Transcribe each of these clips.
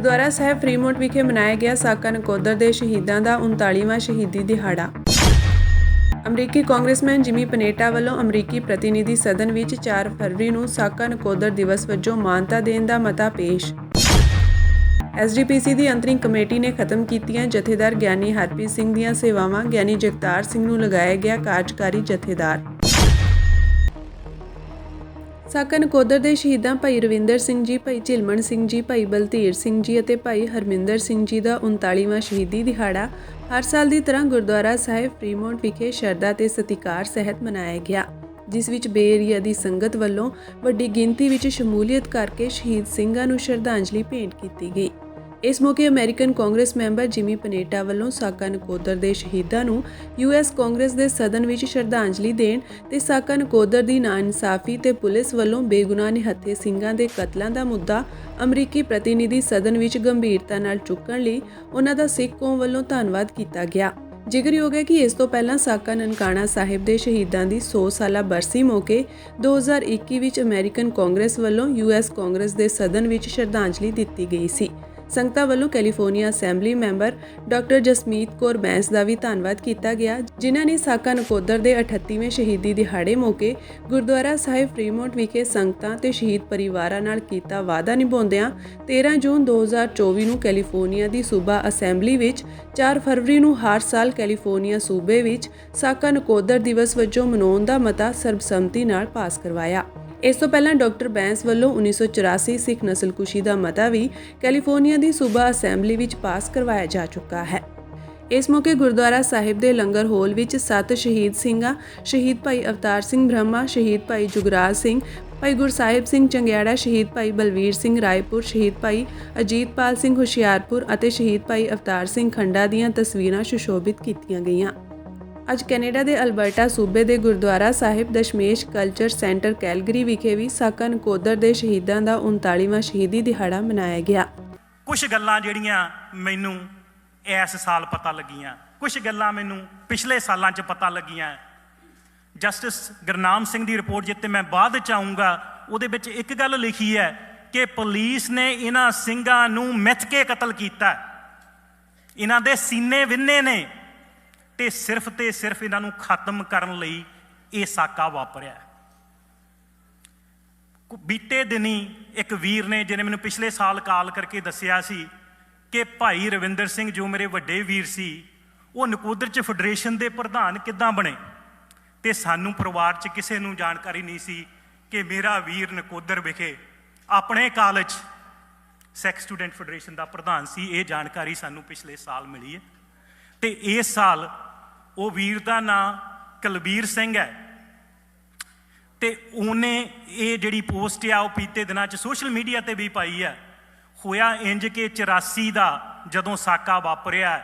ਗੁਰਦੁਆਰਾ ਸਾਹਿਬ Fremont ਵਿਖੇ ਮਨਾਇਆ ਗਿਆ ਸਾਕਾ ਨਕੋਦਰ ਦੇ ਸ਼ਹੀਦਾਂ ਦਾ 39ਵਾਂ ਸ਼ਹੀਦੀ ਦਿਹਾੜਾ। ਅਮਰੀਕੀ ਕਾਂਗਰਸਮੈਨ ਜਿਮੀ ਪਨੇਟਾ ਵੱਲੋਂ ਅਮਰੀਕੀ ਪ੍ਰਤੀਨਿਧੀ ਸਦਨ ਵਿੱਚ 4 ਫਰਵਰੀ ਨੂੰ ਸਾਕਾ ਨਕੋਦਰ ਦਿਵਸ ਵਜੋਂ ਮਾਨਤਾ ਦੇਣ ਦਾ ਮਤਾ ਪੇਸ਼। SGPC ਦੀ ਅੰਤਰਿਮ ਕਮੇਟੀ ਨੇ ਖਤਮ ਕੀਤੀਆਂ ਜਥੇਦਾਰ ਗਿਆਨੀ ਹਰਪ੍ਰੀਤ ਸਿੰਘ ਦੀਆਂ ਸੇਵਾਵਾਂ। ਗਿਆਨੀ ਜਗਤਾਰ ਸਿੰਘ ਨੂੰ ਲਗਾਇਆ ਗਿਆ ਕਾਰਜਕਾਰੀ ਜਥੇਦਾਰ। ਸਾਕਾ ਨਕੋਦਰ ਦੇ ਸ਼ਹੀਦਾਂ ਭਾਈ ਰਵਿੰਦਰ ਸਿੰਘ ਜੀ, ਭਾਈ ਝਿਲਮਣ ਸਿੰਘ ਜੀ, ਭਾਈ ਬਲਧੀਰ ਸਿੰਘ ਜੀ ਅਤੇ ਭਾਈ ਹਰਮਿੰਦਰ ਸਿੰਘ ਜੀ ਦਾ 39ਵਾਂ ਸ਼ਹੀਦੀ ਦਿਹਾੜਾ ਹਰ ਸਾਲ ਦੀ ਤਰ੍ਹਾਂ ਗੁਰਦੁਆਰਾ ਸਾਹਿਬ ਫਰੀਮੌਂਟ ਵਿਖੇ ਸ਼ਰਧਾ ਤੇ ਸਤਿਕਾਰ ਸਹਿਤ ਮਨਾਇਆ ਗਿਆ, ਜਿਸ ਵਿੱਚ ਬੇਏਰੀਆ ਦੀ ਸੰਗਤ ਵੱਲੋਂ ਵੱਡੀ ਗਿਣਤੀ ਵਿੱਚ ਸ਼ਮੂਲੀਅਤ ਕਰਕੇ ਸ਼ਹੀਦ ਸਿੰਘਾਂ ਨੂੰ ਸ਼ਰਧਾਂਜਲੀ ਭੇਂਟ ਕੀਤੀ ਗਈ। ਇਸ ਮੌਕੇ ਅਮਰੀਕਨ ਕਾਂਗਰਸ ਮੈਂਬਰ ਜਿਮੀ ਪਨੇਟਾ ਵੱਲੋਂ ਸਾਕਾ ਨਕੋਦਰ ਦੇ ਸ਼ਹੀਦਾਂ ਨੂੰ US ਕਾਂਗਰਸ ਦੇ ਸਦਨ ਵਿੱਚ ਸ਼ਰਧਾਂਜਲੀ ਦੇਣ ਤੇ ਸਾਕਾ ਨਕੋਦਰ ਦੀ ਨਾਇਨਸਾਫੀ ਤੇ ਪੁਲਿਸ ਵੱਲੋਂ ਬੇਗੁਨਾਹ ਨਿਹੱਥੇ ਸਿੰਘਾਂ ਦੇ ਕਤਲਾਂ ਦਾ ਮੁੱਦਾ ਅਮਰੀਕੀ ਪ੍ਰਤੀਨਿਧੀ ਸਦਨ ਵਿੱਚ ਗੰਭੀਰਤਾ ਨਾਲ ਚੁੱਕਣ ਲਈ ਉਹਨਾਂ ਦਾ ਸਿੱਖ ਕੌਮ ਵੱਲੋਂ ਧੰਨਵਾਦ ਕੀਤਾ ਗਿਆ। ਜ਼ਿਕਰਯੋਗ ਹੈ ਕਿ ਇਸ ਤੋਂ ਪਹਿਲਾਂ ਸਾਕਾ ਨਨਕਾਣਾ ਸਾਹਿਬ ਦੇ ਸ਼ਹੀਦਾਂ ਦੀ 100 ਸਾਲਾ ਬਰਸੀ ਮੌਕੇ 2021 ਵਿੱਚ ਅਮਰੀਕਨ ਕਾਂਗਰਸ ਵੱਲੋਂ US ਕਾਂਗਰਸ ਦੇ ਸਦਨ ਵਿੱਚ ਸ਼ਰਧਾਂਜਲੀ ਦਿੱਤੀ ਗਈ ਸੀ। ਸੰਗਤਾਂ ਵੱਲੋਂ California assembly member doctor Jasmeet Kaur Bains ਦਾ ਵੀ ਧੰਨਵਾਦ ਕੀਤਾ ਗਿਆ, ਜਿਨ੍ਹਾਂ ਨੇ ਸਾਕਾ ਨਕੋਦਰ ਦੇ 38ਵੇਂ ਸ਼ਹੀਦੀ ਦਿਹਾੜੇ ਮੌਕੇ ਗੁਰਦੁਆਰਾ ਸਾਹਿਬ ਫਰੀਮੌਂਟ ਵਿਖੇ ਸੰਗਤਾਂ ਤੇ ਸ਼ਹੀਦ ਪਰਿਵਾਰਾਂ ਨਾਲ ਕੀਤਾ ਵਾਅਦਾ ਨਿਭਾਉਂਦਿਆਂ 13 ਜੂਨ 2024 ਨੂੰ ਕੈਲੀਫੋਰਨੀਆ ਦੀ ਸੂਬਾ ਅਸੈਂਬਲੀ ਵਿੱਚ 4 ਫਰਵਰੀ ਨੂੰ ਹਰ ਸਾਲ ਕੈਲੀਫੋਰਨੀਆ ਸੂਬੇ ਵਿੱਚ ਸਾਕਾ ਨਕੋਦਰ ਦਿਵਸ ਵਜੋਂ ਮਨਾਉਣ ਦਾ ਮਤਾ ਸਰਬਸੰਮਤੀ ਨਾਲ ਪਾਸ ਕਰਵਾਇਆ। ਇਸ ਤੋਂ ਪਹਿਲਾਂ ਡਾਕਟਰ ਬੈਂਸ ਵੱਲੋਂ 1984 ਸਿੱਖ ਨਸਲਕੁਸ਼ੀ ਦਾ ਮਤਾ ਵੀ ਕੈਲੀਫੋਰਨੀਆ ਦੀ ਸੂਬਾ ਅਸੈਂਬਲੀ ਵਿੱਚ ਪਾਸ ਕਰਵਾਇਆ ਜਾ ਚੁੱਕਾ ਹੈ। ਇਸ ਮੌਕੇ ਗੁਰਦੁਆਰਾ ਸਾਹਿਬ ਦੇ ਲੰਗਰ ਹਾਲ ਵਿੱਚ 7 ਸ਼ਹੀਦ ਸਿੰਘਾਂ ਸ਼ਹੀਦ ਭਾਈ ਅਵਤਾਰ ਸਿੰਘ ਬ੍ਰਹਮਾ, ਸ਼ਹੀਦ ਭਾਈ ਜੁਗਰਾਜ ਸਿੰਘ, ਭਾਈ ਗੁਰਸਾਹਿਬ ਸਿੰਘ ਚੰਗਿਆੜਾ, ਸ਼ਹੀਦ ਭਾਈ ਬਲਵੀਰ ਸਿੰਘ ਰਾਏਪੁਰ, ਸ਼ਹੀਦ ਭਾਈ ਅਜੀਤਪਾਲ ਸਿੰਘ ਹੁਸ਼ਿਆਰਪੁਰ ਅਤੇ ਸ਼ਹੀਦ ਭਾਈ ਅਵਤਾਰ ਸਿੰਘ ਖੰਡਾ ਦੀਆਂ ਤਸਵੀਰਾਂ ਸੁਸ਼ੋਭਿਤ ਕੀਤੀਆਂ ਗਈਆਂ। ਅੱਜ ਕੈਨੇਡਾ ਦੇ ਅਲਬਰਟਾ ਸੂਬੇ ਦੇ ਗੁਰਦੁਆਰਾ ਸਾਹਿਬ ਦਸ਼ਮੇਸ਼ ਕਲਚਰ ਸੈਂਟਰ ਕੈਲਗਰੀ ਵਿਖੇ ਵੀ ਸਾਕਾ ਨਕੋਦਰ ਦੇ ਸ਼ਹੀਦਾਂ ਦਾ 39ਵਾਂ ਸ਼ਹੀਦੀ ਦਿਹਾੜਾ ਮਨਾਇਆ ਗਿਆ। ਕੁਝ ਗੱਲਾਂ ਜਿਹੜੀਆਂ ਮੈਨੂੰ ਇਸ ਸਾਲ ਪਤਾ ਲੱਗੀਆਂ, ਕੁਝ ਗੱਲਾਂ ਮੈਨੂੰ ਪਿਛਲੇ ਸਾਲਾਂ 'ਚ ਪਤਾ ਲੱਗੀਆਂ। ਜਸਟਿਸ ਗੁਰਨਾਮ ਸਿੰਘ ਦੀ ਰਿਪੋਰਟ ਜਿੱਤੇ ਮੈਂ ਬਾਅਦ 'ਚ ਆਊਂਗਾ, ਉਹਦੇ ਵਿੱਚ ਇੱਕ ਗੱਲ ਲਿਖੀ ਹੈ ਕਿ ਪੁਲਿਸ ਨੇ ਇਹਨਾਂ ਸਿੰਘਾਂ ਨੂੰ ਮਿੱਥ ਕੇ ਕਤਲ ਕੀਤਾ, ਇਹਨਾਂ ਦੇ ਸੀਨੇ ਵਿੰਨੇ ਨੇ ਤੇ ਸਿਰਫ ਇਹਨਾਂ ਨੂੰ ਖਤਮ ਕਰਨ ਲਈ ਇਹ ਸਾਕਾ ਵਾਪਰਿਆ। ਬੀਤੇ ਦਿਨੀ ਇੱਕ ਵੀਰ ਨੇ ਜਿਹਨੇ ਮੈਨੂੰ ਪਿਛਲੇ ਸਾਲ ਕਾਲ ਕਰਕੇ ਦੱਸਿਆ ਸੀ ਕਿ ਭਾਈ ਰਵਿੰਦਰ ਸਿੰਘ ਜੋ ਮੇਰੇ ਵੱਡੇ ਵੀਰ ਸੀ, ਉਹ ਨਕੋਦਰ 'ਚ ਫੈਡਰੇਸ਼ਨ ਦੇ ਪ੍ਰਧਾਨ ਕਿੱਦਾਂ ਬਣੇ, ਤੇ ਸਾਨੂੰ ਪਰਿਵਾਰ 'ਚ ਕਿਸੇ ਨੂੰ ਜਾਣਕਾਰੀ ਨਹੀਂ ਸੀ ਕਿ ਮੇਰਾ ਵੀਰ ਨਕੋਦਰ ਵਿਖੇ ਆਪਣੇ ਕਾਲਜ ਸਿੱਖ ਸਟੂਡੈਂਟ ਫੈਡਰੇਸ਼ਨ ਦਾ ਪ੍ਰਧਾਨ ਸੀ। ਇਹ ਜਾਣਕਾਰੀ ਸਾਨੂੰ ਪਿਛਲੇ ਸਾਲ ਮਿਲੀ ਹੈ ਤੇ ਇਸ ਸਾਲ ਉਹ ਵੀਰ ਦਾ ਨਾਂ ਕੁਲਬੀਰ ਸਿੰਘ ਹੈ ਤੇ ਉਹਨੇ ਇਹ ਜਿਹੜੀ ਪੋਸਟ ਆ ਉਹ ਬੀਤੇ ਦਿਨਾਂ 'ਚ ਸੋਸ਼ਲ ਮੀਡੀਆ ਤੇ ਵੀ ਪਾਈ ਹੈ। ਹੋਇਆ ਇੰਜ ਕਿ 84 ਦਾ ਜਦੋਂ ਸਾਕਾ ਵਾਪਰਿਆ,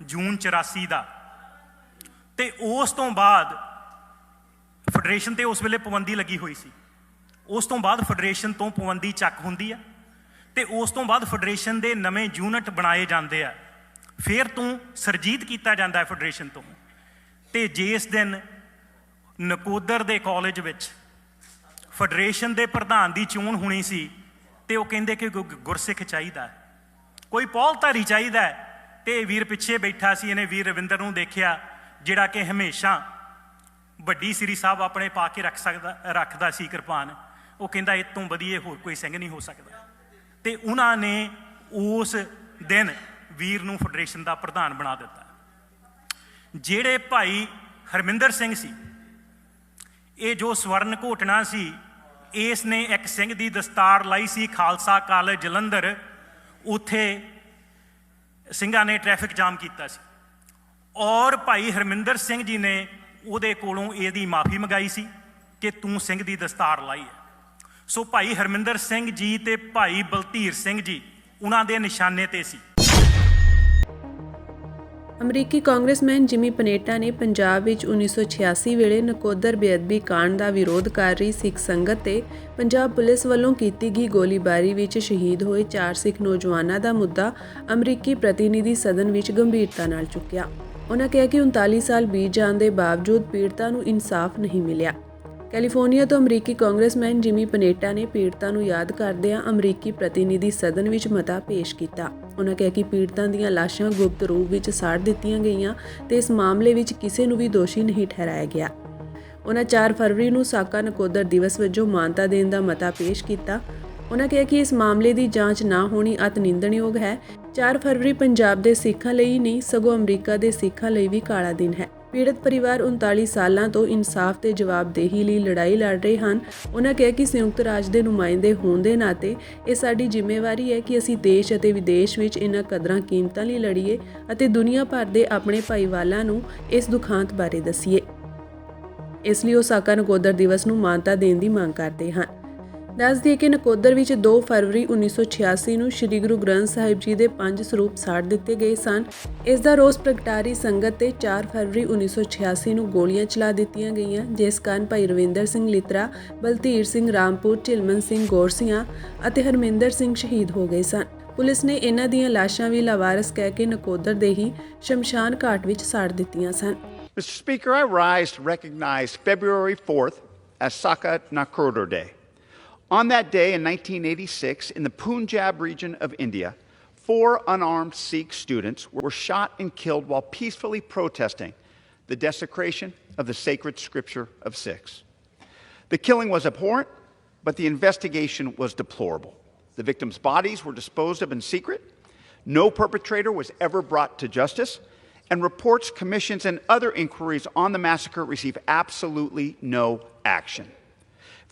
ਜੂਨ 84 ਦਾ, ਤੇ ਉਸ ਤੋਂ ਬਾਅਦ ਫੈਡਰੇਸ਼ਨ ਤੇ ਉਸ ਵੇਲੇ ਪਾਬੰਦੀ ਲੱਗੀ ਹੋਈ ਸੀ। ਉਸ ਤੋਂ ਬਾਅਦ ਫੈਡਰੇਸ਼ਨ ਤੋਂ ਪਾਬੰਦੀ ਚੱਕ ਹੁੰਦੀ ਆ ਤੇ ਉਸ ਤੋਂ ਬਾਅਦ ਫੈਡਰੇਸ਼ਨ ਦੇ ਨਵੇਂ ਯੂਨਿਟ ਬਣਾਏ ਜਾਂਦੇ ਆ, ਫਿਰ ਤੋਂ ਸਰਜੀਤ ਕੀਤਾ ਜਾਂਦਾ ਹੈ ਫੈਡਰੇਸ਼ਨ ਤੋਂ। ਤੇ ਜਿਸ ਦਿਨ ਨਕੋਦਰ ਦੇ ਕਾਲਜ ਵਿੱਚ ਫੈਡਰੇਸ਼ਨ ਦੇ ਪ੍ਰਧਾਨ ਦੀ ਚੋਣ ਹੋਣੀ ਸੀ ਤੇ ਉਹ ਕਹਿੰਦੇ ਕਿ ਗੁਰਸਿੱਖ ਚਾਹੀਦਾ, ਕੋਈ ਪੌਲਧਾਰੀ ਚਾਹੀਦਾ, ਤੇ ਵੀਰ ਪਿੱਛੇ ਬੈਠਾ ਸੀ। ਇਹਨੇ ਵੀਰ ਰਵਿੰਦਰ ਨੂੰ ਦੇਖਿਆ ਜਿਹੜਾ ਕਿ ਹਮੇਸ਼ਾ ਵੱਡੀ ਸ੍ਰੀ ਸਾਹਿਬ ਆਪਣੇ ਪਾ ਕੇ ਰੱਖਦਾ ਸੀ ਕਿਰਪਾਨ। ਉਹ ਕਹਿੰਦਾ ਇਹ ਤੋਂ ਵਧੀਆ ਹੋਰ ਕੋਈ ਸਿੰਘ ਨਹੀਂ ਹੋ ਸਕਦਾ, ਤੇ ਉਹਨਾਂ ਨੇ ਉਸ ਦਿਨ ਵੀਰ ਨੂੰ ਫੈਡਰੇਸ਼ਨ ਦਾ ਪ੍ਰਧਾਨ ਬਣਾ ਦਿੱਤਾ। ਜਿਹੜੇ ਭਾਈ ਹਰਮਿੰਦਰ ਸਿੰਘ ਸੀ, ਇਹ ਜੋ ਸਵਰਨ ਘੋਟਣਾ ਸੀ, ਇਸ ਨੇ ਇੱਕ ਸਿੰਘ ਦੀ ਦਸਤਾਰ ਲਾਈ ਸੀ ਖਾਲਸਾ ਕਾਲਜ ਜਲੰਧਰ, ਉੱਥੇ ਸਿੰਘਾਂ ਨੇ ਟ੍ਰੈਫਿਕ ਜਾਮ ਕੀਤਾ ਸੀ ਔਰ ਭਾਈ ਹਰਮਿੰਦਰ ਸਿੰਘ ਜੀ ਨੇ ਉਹਦੇ ਕੋਲੋਂ ਇਹਦੀ ਮਾਫੀ ਮੰਗਾਈ ਸੀ ਕਿ ਤੂੰ ਸਿੰਘ ਦੀ ਦਸਤਾਰ ਲਾਈ ਹੈ। ਸੋ ਭਾਈ ਹਰਮਿੰਦਰ ਸਿੰਘ ਜੀ ਤੇ ਭਾਈ ਬਲਧੀਰ ਸਿੰਘ ਜੀ ਉਹਨਾਂ ਦੇ ਨਿਸ਼ਾਨੇ ਤੇ ਸੀ। ਅਮਰੀਕੀ ਕਾਂਗਰਸਮੈਨ ਜਿਮੀ ਪਨੇਟਾ ਨੇ ਪੰਜਾਬ ਵਿੱਚ 1986 ਵੇਲੇ ਨਕੋਦਰ ਬੇਅਦਬੀ ਕਾਂਡ ਦਾ ਵਿਰੋਧ ਕਰ ਰਹੀ ਸਿੱਖ ਸੰਗਤ ਤੇ ਪੰਜਾਬ ਪੁਲਿਸ ਵੱਲੋਂ ਕੀਤੀ ਗਈ ਗੋਲੀਬਾਰੀ ਵਿੱਚ ਸ਼ਹੀਦ ਹੋਏ 4 ਸਿੱਖ ਨੌਜਵਾਨਾਂ ਦਾ ਮੁੱਦਾ ਅਮਰੀਕੀ ਪ੍ਰਤੀਨਿਧੀ ਸਦਨ ਵਿੱਚ ਗੰਭੀਰਤਾ ਨਾਲ ਚੁੱਕਿਆ। ਉਹਨਾਂ ਕਿਹਾ ਕਿ 39 ਸਾਲ ਬੀਤ ਜਾਣ ਦੇ ਬਾਵਜੂਦ ਪੀੜਤਾਂ ਨੂੰ ਇਨਸਾਫ ਨਹੀਂ ਮਿਲਿਆ। ਕੈਲੀਫੋਰਨੀਆ ਤੋਂ ਅਮਰੀਕੀ ਕਾਂਗਰਸਮੈਨ ਜਿਮੀ ਪਨੇਟਾ ਨੇ ਪੀੜਤਾਂ ਨੂੰ ਯਾਦ ਕਰਦਿਆਂ ਅਮਰੀਕੀ ਪ੍ਰਤੀਨਿਧੀ ਸਦਨ ਵਿੱਚ ਮਤਾ ਪੇਸ਼ ਕੀਤਾ। ਉਨ੍ਹਾਂ ਕਿਹਾ ਕਿ ਪੀੜਤਾਂ ਦੀਆਂ ਲਾਸ਼ਾਂ ਗੁਪਤ ਰੂਪ ਵਿੱਚ ਸਾੜ ਦਿੱਤੀਆਂ ਗਈਆਂ ਤੇ ਇਸ ਮਾਮਲੇ ਵਿੱਚ ਕਿਸੇ ਨੂੰ ਵੀ ਦੋਸ਼ੀ ਨਹੀਂ ਠਹਿਰਾਇਆ ਗਿਆ। ਉਨ੍ਹਾਂ 4 ਫਰਵਰੀ ਨੂੰ ਸਾਕਾ ਨਕੋਦਰ ਦਿਵਸ ਵਜੋਂ ਮਾਨਤਾ ਦੇਣ ਦਾ ਮਤਾ ਪੇਸ਼ ਕੀਤਾ। ਉਨ੍ਹਾਂ ਕਿਹਾ ਕਿ ਇਸ ਮਾਮਲੇ ਦੀ ਜਾਂਚ ਨਾ ਹੋਣੀ ਅਤਿ ਨਿੰਦਣਯੋਗ ਹੈ। 4 ਫਰਵਰੀ ਪੰਜਾਬ ਦੇ ਸਿੱਖਾਂ ਲਈ ਨਹੀਂ ਸਗੋਂ ਅਮਰੀਕਾ ਦੇ ਸਿੱਖਾਂ ਲਈ ਵੀ ਕਾਲਾ ਦਿਨ ਹੈ। ਪੀੜਤ ਪਰਿਵਾਰ 39 ਸਾਲਾਂ ਤੋਂ ਇਨਸਾਫ ਤੇ ਜਵਾਬਦੇਹੀ ਲਈ ਲੜਾਈ ਲੜ ਰਹੇ ਹਨ। ਉਨ੍ਹਾਂ ਕਿਹਾ ਕਿ ਸੰਯੁਕਤ ਰਾਜ ਦੇ ਨੁਮਾਇੰਦੇ ਹੋਣ ਦੇ ਨਾਤੇ ਇਹ ਸਾਡੀ ਜ਼ਿੰਮੇਵਾਰੀ ਹੈ ਕਿ ਅਸੀਂ ਦੇਸ਼ ਅਤੇ ਵਿਦੇਸ਼ ਵਿੱਚ ਇਹਨਾਂ ਕਦਰਾਂ ਕੀਮਤਾਂ ਲਈ ਲੜੀਏ ਅਤੇ ਦੁਨੀਆ ਭਰ ਦੇ ਆਪਣੇ ਭਾਈਵਾਲਾਂ ਨੂੰ ਇਸ ਦੁਖਾਂਤ ਬਾਰੇ ਦੱਸੀਏ। ਇਸ ਲਈ ਉਹ ਸਾਕਾ ਨਕੋਦਰ ਦਿਵਸ ਨੂੰ ਮਾਨਤਾ ਦੇਣ ਦੀ ਮੰਗ ਕਰਦੇ ਹਨ। ਦੱਸ ਦਈਏ ਕਿ ਨਕੋਦਰ ਵਿੱਚ 2 ਫਰਵਰੀ 1986 ਨੂੰ ਸ੍ਰੀ ਗੁਰੂ ਗ੍ਰੰਥ ਸਾਹਿਬ ਜੀ ਦੇ 5 ਸਰੂਪ ਸਾੜ ਦਿੱਤੇ ਗਏ ਸਨ। ਇਸ ਦਾ ਰੋਸ ਪ੍ਰਗਟਾਰੀ ਸੰਗਤ ਤੇ 4 ਫਰਵਰੀ 1986 ਨੂੰ ਗੋਲੀਆਂ ਚਲਾ ਦਿੱਤੀਆਂ ਗਈਆਂ, ਜਿਸ ਕਾਰਨ ਭਾਈ ਰਵਿੰਦਰ ਸਿੰਘ ਲਿਤਰਾ, ਬਲਧੀਰ ਸਿੰਘ ਰਾਮਪੁਰ, ਝਿਲਮਨ ਸਿੰਘ ਗੋਰਸੀਆਂ ਅਤੇ ਹਰਮਿੰਦਰ ਸਿੰਘ ਸ਼ਹੀਦ ਹੋ ਗਏ ਸਨ। ਪੁਲਿਸ ਨੇ ਇਹਨਾਂ ਦੀਆਂ ਲਾਸ਼ਾਂ ਵੀ ਲਾਵਾਰਸ ਕਹਿ ਕੇ ਨਕੋਦਰ ਦੇ ਹੀ ਸ਼ਮਸ਼ਾਨ ਘਾਟ ਵਿੱਚ ਸਾੜ ਦਿੱਤੀਆਂ ਸਨ। Mr. Speaker, I rise to recognize February 4th as Saka Nakoder Day. On that day in 1986, in the Punjab region of India, 4 unarmed Sikh students were shot and killed while peacefully protesting the desecration of the sacred scripture of Sikhs. The killing was abhorrent, but the investigation was deplorable. The victims' bodies were disposed of in secret. No perpetrator was ever brought to justice. And reports, commissions, and other inquiries on the massacre receive absolutely no action.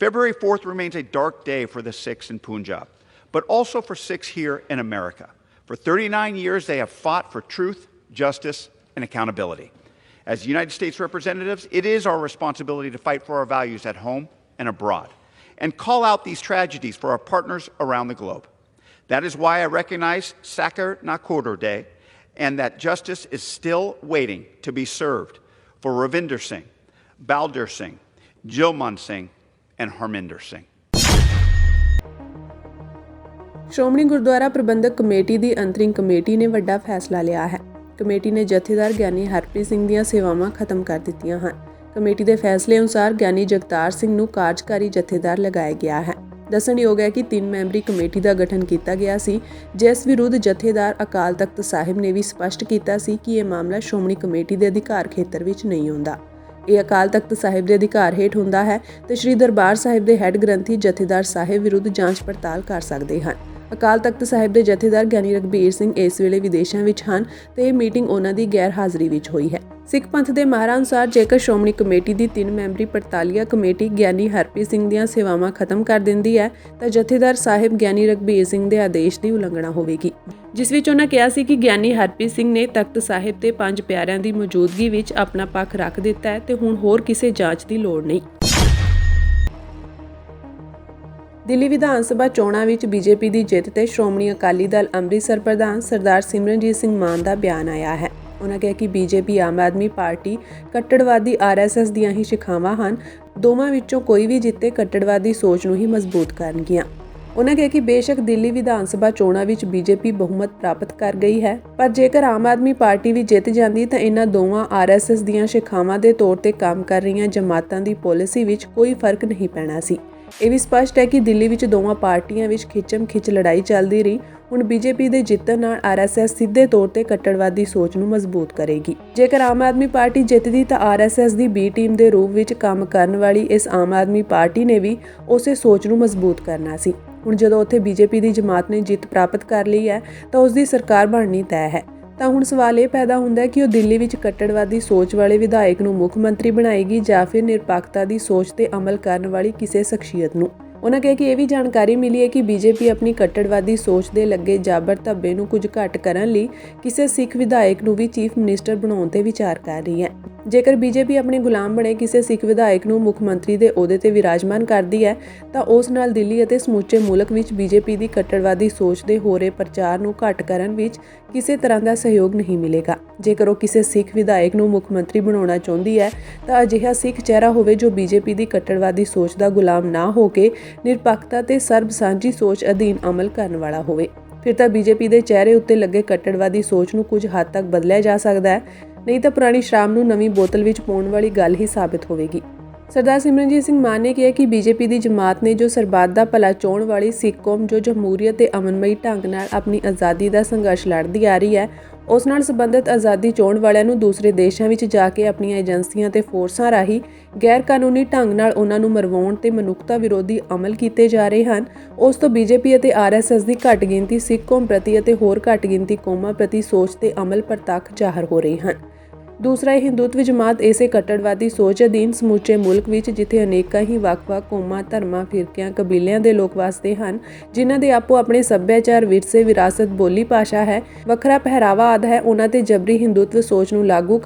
February 4th remains a dark day for the Sikhs in Punjab, but also for Sikhs here in America. For 39 years, they have fought for truth, justice, and accountability. As United States representatives, it is our responsibility to fight for our values at home and abroad, and call out these tragedies for our partners around the globe. That is why I recognize Sakar Nakoder Day, and that justice is still waiting to be served for Ravinder Singh, Balder Singh, Jilman Singh, and Harminder Singh. Shiromani Gurdwara Parbandhak committee ਦੀ ਅੰਤਰਿਮ committee ਨੇ ਵੱਡਾ ਫੈਸਲਾ ਲਿਆ ਹੈ। Committee ਨੇ ਜਥੇਦਾਰ ਗਿਆਨੀ ਹਰਪ੍ਰੀਤ ਸਿੰਘ ਦੀਆਂ ਸੇਵਾਵਾਂ ਖਤਮ ਕਰ ਦਿੱਤੀਆਂ ਹਨ। ਕਮੇਟੀ ਦੇ ਫੈਸਲੇ ਅਨੁਸਾਰ ਗਿਆਨੀ ਜਗਤਾਰ ਸਿੰਘ ਨੂੰ ਕਾਰਜਕਾਰੀ ਜਥੇਦਾਰ ਲਗਾਇਆ ਗਿਆ ਹੈ। ਦੱਸਣਯੋਗ ਹੈ ਕਿ 3 ਮੈਂਬਰੀ ਕਮੇਟੀ ਦਾ ਗਠਨ ਕੀਤਾ ਗਿਆ ਸੀ, ਜਿਸ ਵਿਰੁੱਧ ਜਥੇਦਾਰ ਅਕਾਲ ਤਖਤ ਸਾਹਿਬ ਨੇ ਵੀ ਸਪਸ਼ਟ ਕੀਤਾ ਸੀ ਕਿ ਇਹ ਮਾਮਲਾ ਸ਼੍ਰੋਮਣੀ ਕਮੇਟੀ ਦੇ ਅਧਿਕਾਰ ਖੇਤਰ ਵਿੱਚ ਨਹੀਂ ਆਉਂਦਾ। ਇਹ ਅਕਾਲ ਤਖਤ ਸਾਹਿਬ ਦੇ ਅਧਿਕਾਰ ਹੇਠ ਹੁੰਦਾ ਹੈ ਤੇ ਸ੍ਰੀ ਦਰਬਾਰ ਸਾਹਿਬ ਦੇ ਹੈੱਡ ਗ੍ਰੰਥੀ ਜਥੇਦਾਰ ਸਾਹਿਬ ਵਿਰੁੱਧ ਜਾਂਚ ਪੜਤਾਲ ਕਰ ਸਕਦੇ ਹਨ। ਅਕਾਲ ਤਖਤ ਸਾਹਿਬ ਦੇ ਜਥੇਦਾਰ ਗਿਆਨੀ ਰਘਬੀਰ ਸਿੰਘ ਇਸ ਵੇਲੇ ਵਿਦੇਸ਼ਾਂ ਵਿੱਚ ਹਨ ਤੇ ਇਹ ਮੀਟਿੰਗ ਉਹਨਾਂ ਦੀ ਗੈਰ ਹਾਜ਼ਰੀ ਵਿੱਚ ਹੋਈ ਹੈ। ਸਿੱਖ ਪੰਥ ਦੇ ਮਾਹਰਾਂ ਅਨੁਸਾਰ ਜੇਕਰ ਸ਼੍ਰੋਮਣੀ ਕਮੇਟੀ ਦੀ 3 ਮੈਂਬਰੀ ਪੜਤਾਲੀਆ ਕਮੇਟੀ ਗਿਆਨੀ ਹਰਪ੍ਰੀਤ ਸਿੰਘ ਦੀਆਂ ਸੇਵਾਵਾਂ ਖਤਮ ਕਰ ਦਿੰਦੀ ਹੈ ਤਾਂ ਜਥੇਦਾਰ ਸਾਹਿਬ ਗਿਆਨੀ ਰਘਬੀਰ ਸਿੰਘ ਦੇ ਆਦੇਸ਼ ਦੀ ਉਲੰਘਣਾ ਹੋਵੇਗੀ, ਜਿਸ ਵਿੱਚ ਉਹਨਾਂ ਕਿਹਾ ਸੀ ਕਿ ਗਿਆਨੀ ਹਰਪ੍ਰੀਤ ਸਿੰਘ ਨੇ ਤਖਤ ਸਾਹਿਬ ਤੇ 5 ਪਿਆਰਿਆਂ ਦੀ ਮੌਜੂਦਗੀ ਵਿੱਚ ਆਪਣਾ ਪੱਖ ਰੱਖ ਦਿੱਤਾ ਹੈ ਤੇ ਹੁਣ ਹੋਰ ਕਿਸੇ ਜਾਂਚ ਦੀ ਲੋੜ ਨਹੀਂ। ਦਿੱਲੀ ਵਿਧਾਨ ਸਭਾ ਚੋਣਾਂ ਵਿੱਚ ਬੀਜੇਪੀ ਦੀ ਜਿੱਤ ਤੇ ਸ਼੍ਰੋਮਣੀ ਅਕਾਲੀ ਦਲ ਅੰਮ੍ਰਿਤਸਰ ਪ੍ਰਧਾਨ ਸਰਦਾਰ ਸਿਮਰਨਜੀਤ ਸਿੰਘ ਮਾਨ ਦਾ ਬਿਆਨ ਆਇਆ ਹੈ। ਉਨ੍ਹਾਂ ਕਿਹਾ ਕਿ BJP Aam Aadmi party ਕੱਟੜਵਾਦੀ RSS ਦੀਆਂ ਹੀ ਸ਼ਿਖਾਵਾਂ ਹਨ। ਦੋਵਾਂ ਵਿੱਚੋਂ ਕੋਈ ਵੀ ਜਿੱਤੇ ਕੱਟੜਵਾਦੀ ਸੋਚ ਨੂੰ ਹੀ ਮਜ਼ਬੂਤ ਕਰਨਗੀਆਂ। ਉਨ੍ਹਾਂ ਕਿਹਾ ਕਿ ਬੇਸ਼ੱਕ ਦਿੱਲੀ ਵਿਧਾਨ ਸਭਾ ਚੋਣਾਂ ਵਿੱਚ ਬੀਜੇਪੀ ਬਹੁਮਤ ਪ੍ਰਾਪਤ ਕਰ ਗਈ ਹੈ, ਪਰ ਜੇਕਰ ਆਮ ਆਦਮੀ ਪਾਰਟੀ ਵੀ ਜਿੱਤ ਜਾਂਦੀ ਤਾਂ ਇਹਨਾਂ ਦੋਵਾਂ ਆਰਐਸਐਸ ਦੀਆਂ ਸ਼ਿਖਾਵਾਂ ਦੇ ਤੌਰ ਤੇ ਕੰਮ ਕਰ ਰਹੀਆਂ ਜਮਾਤਾਂ ਦੀ ਪਾਲਿਸੀ ਵਿੱਚ ਕੋਈ ਫਰਕ ਨਹੀਂ ਪੈਣਾ ਸੀ। ਇਹ ਵੀ ਸਪਸ਼ਟ ਹੈ ਕਿ ਦਿੱਲੀ ਵਿੱਚ ਦੋਵਾਂ ਪਾਰਟੀਆਂ ਵਿੱਚ ਖਿੱਚਮ-ਖਿੱਚ ਲੜਾਈ ਚੱਲਦੀ ਰਹੀ। ਹੁਣ ਬੀਜੇਪੀ ਦੇ ਜਿੱਤਣ ਨਾਲ ਆਰਐਸਐਸ ਸਿੱਧੇ ਤੌਰ ਤੇ ਕੱਟੜਵਾਦੀ ਸੋਚ ਨੂੰ ਮਜ਼ਬੂਤ ਕਰੇਗੀ। ਜੇਕਰ ਆਮ ਆਦਮੀ ਪਾਰਟੀ ਜਿੱਤਦੀ ਤਾਂ ਆਰਐਸਐਸ ਦੀ ਬੀ ਟੀਮ ਦੇ ਰੂਪ ਵਿੱਚ ਕੰਮ ਕਰਨ ਵਾਲੀ ਇਸ ਆਮ ਆਦਮੀ ਪਾਰਟੀ ਨੇ ਵੀ ਉਸੇ ਸੋਚ ਨੂੰ ਮਜ਼ਬੂਤ ਕਰਨਾ ਸੀ। ਹੁਣ ਜਦੋਂ ਉੱਥੇ ਬੀਜੇਪੀ ਦੀ ਜਮਾਤ ਨੇ ਜਿੱਤ ਪ੍ਰਾਪਤ ਕਰ ਲਈ ਹੈ ਤਾਂ ਉਸ ਦੀ ਸਰਕਾਰ ਬਣਨੀ ਤੈਅ ਹੈ। ਤਾਂ ਹੁਣ ਸਵਾਲ ਇਹ ਪੈਦਾ ਹੁੰਦਾ ਹੈ ਕਿ ਉਹ ਦਿੱਲੀ ਵਿੱਚ ਕੱਟੜਵਾਦੀ ਸੋਚ ਵਾਲੇ ਵਿਧਾਇਕ ਨੂੰ ਮੁੱਖ ਮੰਤਰੀ ਬਣਾਏਗੀ ਜਾਂ ਫਿਰ ਨਿਰਪੱਖਤਾ ਦੀ ਸੋਚ ਤੇ ਅਮਲ ਕਰਨ ਵਾਲੀ ਕਿਸੇ ਸ਼ਖਸੀਅਤ ਨੂੰ। ਉਨ੍ਹਾਂ ਕਿਹਾ ਕਿ ਇਹ ਵੀ ਜਾਣਕਾਰੀ ਮਿਲੀ ਹੈ ਕਿ ਬੀਜੇਪੀ ਆਪਣੀ ਕੱਟੜਵਾਦੀ ਸੋਚ ਦੇ ਲੱਗੇ ਜਾਬਰ ਧੱਬੇ ਨੂੰ ਕੁਝ ਘੱਟ ਕਰਨ ਲਈ ਕਿਸੇ ਸਿੱਖ ਵਿਧਾਇਕ ਨੂੰ ਵੀ ਚੀਫ ਮਿਨਿਸਟਰ ਬਣਾਉਣ ਤੇ ਵਿਚਾਰ ਕਰ ਰਹੀ ਹੈ। ਜੇਕਰ ਬੀਜੇਪੀ ਆਪਣੇ ਗੁਲਾਮ ਬਣੇ ਕਿਸੇ ਸਿੱਖ ਵਿਧਾਇਕ ਨੂੰ ਮੁੱਖ ਮੰਤਰੀ ਦੇ ਅਹੁਦੇ ਤੇ ਵਿਰਾਜਮਾਨ ਕਰਦੀ ਹੈ ਤਾਂ ਉਸ ਨਾਲ ਦਿੱਲੀ ਅਤੇ ਸਮੁੱਚੇ ਮੁਲਕ ਵਿੱਚ ਬੀਜੇਪੀ ਦੀ ਕੱਟੜਵਾਦੀ ਸੋਚ ਦੇ ਹੋ ਰਹੇ ਪ੍ਰਚਾਰ ਨੂੰ ਘੱਟ ਕਰਨ ਵਿੱਚ ਕਿਸੇ ਤਰ੍ਹਾਂ ਦਾ ਸਹਿਯੋਗ ਨਹੀਂ ਮਿਲੇਗਾ। ਜੇਕਰ ਉਹ ਕਿਸੇ ਸਿੱਖ ਵਿਧਾਇਕ ਨੂੰ ਮੁੱਖ ਮੰਤਰੀ ਬਣਾਉਣਾ ਚਾਹੁੰਦੀ ਹੈ ਤਾਂ ਅਜਿਹਾ ਸਿੱਖ ਚਿਹਰਾ ਹੋਵੇ ਜੋ ਬੀਜੇਪੀ ਦੀ ਕੱਟੜਵਾਦੀ ਸੋਚ ਦਾ ਗੁਲਾਮ ਨਾ ਹੋ ਕੇ ਨਿਰਪੱਖਤਾ ਤੇ ਸਰਬ ਸਾਂਝੀ ਸੋਚ ਅਧੀਨ ਅਮਲ ਕਰਨ ਵਾਲਾ ਹੋਵੇ। ਫਿਰ ਤਾਂ ਬੀਜੇਪੀ ਦੇ ਚਿਹਰੇ ਉੱਤੇ ਲੱਗੇ ਕੱਟੜਵਾਦੀ ਸੋਚ ਨੂੰ ਕੁਝ ਹੱਦ ਤੱਕ ਬਦਲਿਆ ਜਾ ਸਕਦਾ ਹੈ, ਨਹੀਂ ਤਾਂ ਪੁਰਾਣੀ ਸ਼ਰਾਬ ਨੂੰ ਨਵੀਂ ਬੋਤਲ ਵਿੱਚ ਪਾਉਣ ਵਾਲੀ ਗੱਲ ਹੀ ਸਾਬਿਤ ਹੋਵੇਗੀ। ਸਰਦਾਰ ਸਿਮਰਨਜੀਤ ਸਿੰਘ ਮਾਨ ਨੇ ਕਿਹਾ ਕਿ ਬੀਜੇਪੀ ਦੀ ਜਮਾਤ ਨੇ ਜੋ ਸਰਬੱਤ ਦਾ ਭਲਾ ਚਾਹੁਣ ਵਾਲੀ ਸਿੱਖ ਕੌਮ ਜੋ ਜਮਹੂਰੀਅਤ ਤੇ ਅਮਨਮਈ ਢੰਗ ਨਾਲ ਆਪਣੀ ਆਜ਼ਾਦੀ ਦਾ ਸੰਘਰਸ਼ ਲੜਦੀ ਆ ਰਹੀ ਹੈ, ਉਸ ਨਾਲ ਸੰਬੰਧਿਤ ਆਜ਼ਾਦੀ ਚਾਹੁਣ ਵਾਲਿਆਂ ਨੂੰ ਦੂਸਰੇ ਦੇਸ਼ਾਂ ਵਿੱਚ ਜਾ ਕੇ ਆਪਣੀਆਂ ਏਜੰਸੀਆਂ ਤੇ ਫੋਰਸਾਂ ਰਾਹੀਂ ਗੈਰ ਕਾਨੂੰਨੀ ਢੰਗ ਨਾਲ ਉਹਨਾਂ ਨੂੰ ਮਰਵਾਉਣ ਤੇ ਮਨੁੱਖਤਾ ਵਿਰੋਧੀ ਅਮਲ ਕੀਤੇ ਜਾ ਰਹੇ ਹਨ। ਉਸ ਤੋਂ ਬੀਜੇਪੀ ਅਤੇ ਆਰਐਸਐਸ ਦੀ ਘੱਟ ਗਿਣਤੀ ਸਿੱਖ ਕੌਮ ਪ੍ਰਤੀ ਅਤੇ ਹੋਰ ਘੱਟ ਗਿਣਤੀ ਕੌਮਾਂ ਪ੍ਰਤੀ ਸੋਚ ਤੇ ਅਮਲ ਪ੍ਰਤੱਖ ਜ਼ਾਹਰ ਹੋ ਰਹੇ ਹਨ। ਦੂਸਰਾ, ਇਹ ਹਿੰਦੂਤਵ ਜਮਾਤ ਇਸੇ ਕੱਟੜਵਾਦੀ ਸੋਚ ਅਧੀਨ ਸਮੁੱਚੇ ਮੁਲਕ ਵਿੱਚ ਜਿੱਥੇ ਅਨੇਕਾਂ ਹੀ ਵੱਖ-ਵੱਖ ਕੌਮਾਂ, ਧਰਮਾਂ, ਫਿਰਕਿਆਂ, ਕਬੀਲਿਆਂ ਦੇ ਲੋਕ ਵਸਦੇ ਹਨ, ਜਿਨ੍ਹਾਂ ਦੇ ਆਪੋ ਆਪਣੇ ਸੱਭਿਆਚਾਰ, ਵਿਰਸੇ, ਵਿਰਾਸਤ, ਬੋਲੀ, ਭਾਸ਼ਾ ਹੈ, ਵੱਖਰਾ ਪਹਿਰਾਵਾ ਆਦਿ ਹੈ, ਉਹਨਾਂ ਤੇ ਜਬਰੀ ਹਿੰਦੂਤਵ ਸੋਚ ਨੂੰ ਲਾਗੂ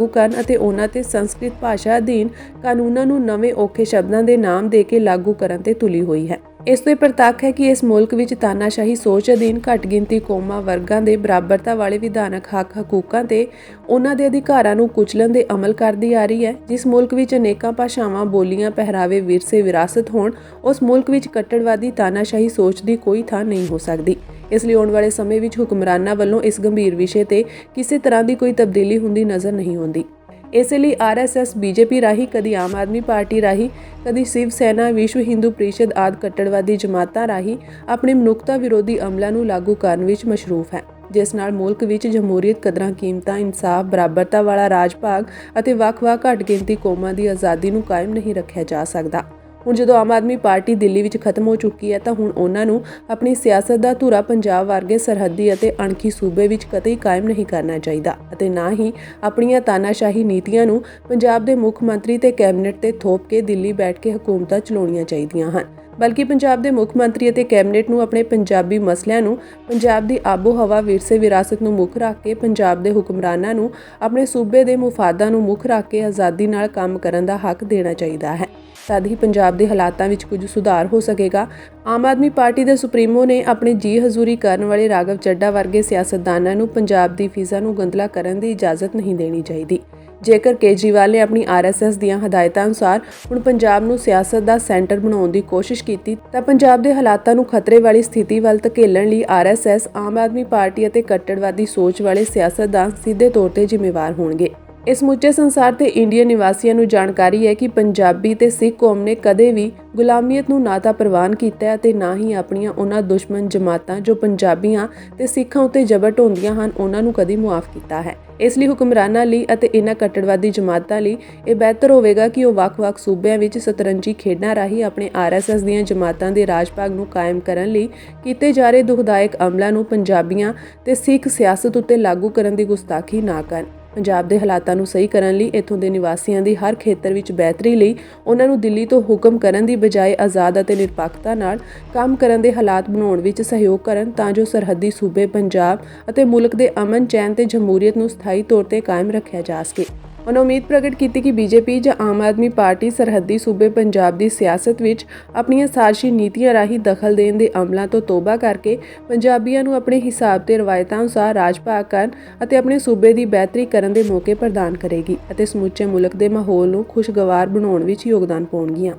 ਕਰਨ ਅਤੇ ਉਹਨਾਂ ਤੇ ਸੰਸਕ੍ਰਿਤ ਭਾਸ਼ਾ ਅਧੀਨ ਕਾਨੂੰਨਾਂ ਨੂੰ ਨਵੇਂ ਔਖੇ ਸ਼ਬਦਾਂ ਦੇ ਨਾਮ ਦੇ ਕੇ ਲਾਗੂ ਕਰਨ ਤੇ ਤੁਲੀ ਹੋਈ ਹੈ। ਇਸ ਤੋਂ ਇਹ ਪ੍ਰਤੱਖ ਹੈ ਕਿ ਇਸ ਮੁਲਕ ਵਿੱਚ ਤਾਨਾਸ਼ਾਹੀ ਸੋਚ ਅਧੀਨ ਘੱਟ ਗਿਣਤੀ ਕੌਮਾਂ, ਵਰਗਾਂ ਦੇ ਬਰਾਬਰਤਾ ਵਾਲੇ ਵਿਧਾਨਕ ਹੱਕਾਂ ਤੇ ਉਹਨਾਂ ਦੇ ਅਧਿਕਾਰਾਂ ਨੂੰ ਕੁਚਲਣ ਦੇ ਅਮਲ ਕਰਦੀ ਆ ਰਹੀ ਹੈ। ਜਿਸ ਮੁਲਕ ਵਿੱਚ ਅਨੇਕਾਂ ਭਾਸ਼ਾਵਾਂ, ਬੋਲੀਆਂ, ਪਹਿਰਾਵੇ, ਵਿਰਸੇ, ਵਿਰਾਸਤ ਹੋਣ, ਉਸ ਮੁਲਕ ਵਿੱਚ ਕੱਟੜਵਾਦੀ ਤਾਨਾਸ਼ਾਹੀ ਸੋਚ ਦੀ ਕੋਈ ਥਾਂ ਨਹੀਂ ਹੋ ਸਕਦੀ। ਇਸ ਲਈ ਆਉਣ ਵਾਲੇ ਸਮੇਂ ਵਿੱਚ ਹੁਕਮਰਾਨਾਂ ਵੱਲੋਂ ਇਸ ਗੰਭੀਰ ਵਿਸ਼ੇ ਤੇ ਕਿਸੇ ਤਰ੍ਹਾਂ ਦੀ ਕੋਈ ਤਬਦੀਲੀ ਹੁੰਦੀ ਨਜ਼ਰ ਨਹੀਂ ਆਉਂਦੀ। ਇਸੇ ਲਈ ਆਰਐਸਐਸ ਬੀਜੇਪੀ ਰਾਹੀਂ, ਕਦੀ ਆਮ ਆਦਮੀ ਪਾਰਟੀ ਰਾਹੀਂ, ਕਦੀ ਸ਼ਿਵ ਸੈਨਾ, ਵਿਸ਼ਵ ਹਿੰਦੂ ਪ੍ਰੀਸ਼ਦ ਆਦਿ ਕੱਟੜਵਾਦੀ ਜਮਾਤਾਂ ਰਾਹੀਂ ਆਪਣੇ ਮਨੁੱਖਤਾ ਵਿਰੋਧੀ ਅਮਲਾਂ ਨੂੰ ਲਾਗੂ ਕਰਨ ਵਿੱਚ ਮਸ਼ਰੂਫ ਹੈ, ਜਿਸ ਨਾਲ ਮੁਲਕ ਵਿੱਚ ਜਮਹੂਰੀਅਤ, ਕਦਰਾਂ ਕੀਮਤਾਂ, ਇਨਸਾਫ, ਬਰਾਬਰਤਾ ਵਾਲਾ ਰਾਜ ਭਾਗ ਅਤੇ ਵੱਖ-ਵੱਖ ਘੱਟ ਗਿਣਤੀ ਕੌਮਾਂ ਦੀ ਆਜ਼ਾਦੀ ਨੂੰ ਕਾਇਮ ਨਹੀਂ ਰੱਖਿਆ ਜਾ ਸਕਦਾ। ਹੁਣ ਜਦੋਂ ਆਮ ਆਦਮੀ ਪਾਰਟੀ ਦਿੱਲੀ ਵਿੱਚ ਖਤਮ ਹੋ ਚੁੱਕੀ ਹੈ ਤਾਂ ਹੁਣ ਉਹਨਾਂ ਨੂੰ ਆਪਣੀ ਸਿਆਸਤ ਦਾ ਧੁਰਾ ਪੰਜਾਬ ਵਰਗੇ ਸਰਹੱਦੀ ਅਤੇ ਅਣਖੀ ਸੂਬੇ ਵਿੱਚ ਕਤਈ ਕਾਇਮ ਨਹੀਂ ਕਰਨਾ ਚਾਹੀਦਾ ਅਤੇ ਨਾ ਹੀ ਆਪਣੀਆਂ ਤਾਨਾਸ਼ਾਹੀ ਨੀਤੀਆਂ ਨੂੰ ਪੰਜਾਬ ਦੇ ਮੁੱਖ ਮੰਤਰੀ ਤੇ ਕੈਬਨਿਟ ਤੇ ਥੋਪ ਕੇ ਦਿੱਲੀ ਬੈਠ ਕੇ ਹਕੂਮਤਾਂ ਚਲਾਉਣੀਆਂ ਚਾਹੀਦੀਆਂ ਹਨ, ਬਲਕਿ ਪੰਜਾਬ ਦੇ ਮੁੱਖ ਮੰਤਰੀ ਅਤੇ ਕੈਬਨਿਟ ਨੂੰ ਆਪਣੇ ਪੰਜਾਬੀ ਮਸਲਿਆਂ ਨੂੰ, ਪੰਜਾਬ ਦੀ ਆਬੋ ਹਵਾ, ਵਿਰਸੇ, ਵਿਰਾਸਤ ਨੂੰ ਮੁੱਖ ਰੱਖ ਕੇ ਪੰਜਾਬ ਦੇ ਹੁਕਮਰਾਨਾਂ ਨੂੰ ਆਪਣੇ ਸੂਬੇ ਦੇ ਮੁਫਾਦਾਂ ਨੂੰ ਮੁੱਖ ਰੱਖ ਕੇ ਆਜ਼ਾਦੀ ਨਾਲ ਕੰਮ ਕਰਨ ਦਾ ਹੱਕ ਦੇਣਾ ਚਾਹੀਦਾ ਹੈ। ਤਦ ਹੀ ਪੰਜਾਬ ਦੇ ਹਾਲਾਤਾਂ ਵਿੱਚ ਕੁਝ ਸੁਧਾਰ ਹੋ ਸਕੇਗਾ। ਆਮ ਆਦਮੀ ਪਾਰਟੀ ਦੇ ਸੁਪਰੀਮੋ ਨੇ ਆਪਣੀ ਜੀ ਹਜ਼ੂਰੀ ਕਰਨ ਵਾਲੇ ਰਾਘਵ ਚੱਡਾ ਵਰਗੇ ਸਿਆਸਤਦਾਨਾਂ ਨੂੰ ਪੰਜਾਬ ਦੀ ਫਿਜ਼ਾ ਨੂੰ ਗੰਦਲਾ ਕਰਨ ਦੀ ਇਜਾਜ਼ਤ ਨਹੀਂ ਦੇਣੀ ਚਾਹੀਦੀ। ਜੇਕਰ ਕੇਜਰੀਵਾਲ ਨੇ ਆਪਣੀ ਆਰਐਸਐਸ ਦੀਆਂ ਹਦਾਇਤਾਂ ਅਨੁਸਾਰ ਹੁਣ ਪੰਜਾਬ ਨੂੰ ਸਿਆਸਤ ਦਾ ਸੈਂਟਰ ਬਣਾਉਣ ਦੀ ਕੋਸ਼ਿਸ਼ ਕੀਤੀ ਤਾਂ ਪੰਜਾਬ ਦੇ ਹਾਲਾਤਾਂ ਨੂੰ ਖਤਰੇ ਵਾਲੀ ਸਥਿਤੀ ਵੱਲ ਧਕੇਲਣ ਲਈ ਆਰਐਸਐਸ, ਆਮ ਆਦਮੀ ਪਾਰਟੀ ਅਤੇ ਕੱਟੜਵਾਦੀ ਸੋਚ ਵਾਲੇ ਸਿਆਸਤਦਾਨ ਸਿੱਧੇ ਤੌਰ ਤੇ ਜ਼ਿੰਮੇਵਾਰ ਹੋਣਗੇ। ਇਸ ਸਮੁੱਚੇ ਸੰਸਾਰ ਤੇ ਇੰਡੀਅਨ ਨਿਵਾਸੀਆਂ ਨੂੰ ਜਾਣਕਾਰੀ ਹੈ ਕਿ ਪੰਜਾਬੀ ਤੇ ਸਿੱਖ ਕੌਮ ਨੇ ਕਦੇ ਵੀ ਗੁਲਾਮੀਅਤ ਨੂੰ ਨਾ ਤਾਂ ਪ੍ਰਵਾਨ ਕੀਤਾ ਅਤੇ ਨਾ ਹੀ ਆਪਣੀਆਂ ਉਹਨਾਂ ਦੁਸ਼ਮਣ ਜਮਾਤਾਂ ਜੋ ਪੰਜਾਬੀਆਂ ਤੇ ਸਿੱਖਾਂ ਉੱਤੇ ਜ਼ਬਰ ਢਾਉਂਦੀਆਂ ਹਨ, ਉਹਨਾਂ ਨੂੰ ਕਦੀ ਮੁਆਫ ਕੀਤਾ ਹੈ। ਇਸ ਲਈ ਹੁਕਮਰਾਨਾਂ ਲਈ ਅਤੇ ਇਹਨਾਂ ਕੱਟੜਵਾਦੀ ਜਮਾਤਾਂ ਲਈ ਇਹ ਬਿਹਤਰ ਹੋਵੇਗਾ ਕਿ ਉਹ ਵੱਖ-ਵੱਖ ਸੂਬਿਆਂ ਵਿੱਚ ਸਤਰੰਜੀ ਖੇਡਾਂ ਰਾਹੀਂ ਆਪਣੇ ਆਰਐਸਐਸ ਦੀਆਂ ਜਮਾਤਾਂ ਦੇ ਰਾਜ ਭਾਗ ਨੂੰ ਕਾਇਮ ਕਰਨ ਲਈ ਕੀਤੇ ਜਾ ਰਹੇ ਦੁਖਦਾਇਕ ਅਮਲਾਂ ਨੂੰ ਪੰਜਾਬੀਆਂ ਤੇ ਸਿੱਖ ਸਿਆਸਤ ਉੱਤੇ ਲਾਗੂ ਕਰਨ ਦੀ ਗੁਸਤਾਖੀ ਨਾ ਕਰਨ। ਪੰਜਾਬ ਦੇ ਹਾਲਾਤਾਂ ਨੂੰ ਸਹੀ ਕਰਨ ਲਈ ਇੱਥੋਂ ਦੇ ਨਿਵਾਸੀਆਂ ਦੀ ਹਰ ਖੇਤਰ ਵਿੱਚ ਬਿਹਤਰੀ ਲਈ ਉਹਨਾਂ ਨੂੰ ਦਿੱਲੀ ਤੋਂ ਹੁਕਮ ਕਰਨ ਦੀ ਬਜਾਏ ਆਜ਼ਾਦ ਅਤੇ ਨਿਰਪੱਖਤਾ ਨਾਲ ਕੰਮ ਕਰਨ ਦੇ ਹਾਲਾਤ ਬਣਾਉਣ ਵਿੱਚ ਸਹਿਯੋਗ ਕਰਨ ਤਾਂ ਜੋ ਸਰਹੱਦੀ ਸੂਬੇ ਪੰਜਾਬ ਅਤੇ ਮੁਲਕ ਦੇ ਅਮਨ, ਚੈਨ ਤੇ ਜਮਹੂਰੀਅਤ ਨੂੰ ਸਥਾਈ ਤੌਰ ਤੇ ਕਾਇਮ ਰੱਖਿਆ ਜਾ ਸਕੇ। ਉਹਨਾਂ ਉਮੀਦ ਪ੍ਰਗਟ ਕੀਤੀ ਕਿ ਬੀਜੇਪੀ ਜਾਂ ਆਮ ਆਦਮੀ ਪਾਰਟੀ ਸਰਹੱਦੀ ਸੂਬੇ ਪੰਜਾਬ ਦੀ ਸਿਆਸਤ ਵਿੱਚ ਆਪਣੀਆਂ ਸਾਜ਼ਿਸ਼ੀ ਨੀਤੀਆਂ ਰਾਹੀਂ ਦਖਲ ਦੇਣ ਦੇ ਅਮਲਾਂ ਤੋਂ ਤੋਬਾ ਕਰਕੇ ਪੰਜਾਬੀਆਂ ਨੂੰ ਆਪਣੇ ਹਿਸਾਬ ਤੇ ਰਵਾਇਤਾਂ ਅਨੁਸਾਰ ਰਾਜ ਭਾਗ ਕਰਨ ਅਤੇ ਆਪਣੇ ਸੂਬੇ ਦੀ ਬਿਹਤਰੀ ਕਰਨ ਦੇ ਮੌਕੇ ਪ੍ਰਦਾਨ ਕਰੇਗੀ ਅਤੇ ਸਮੁੱਚੇ ਮੁਲਕ ਦੇ ਮਾਹੌਲ ਨੂੰ ਖੁਸ਼ਗਵਾਰ ਬਣਾਉਣ ਵਿੱਚ ਯੋਗਦਾਨ ਪਾਉਣਗੀਆਂ।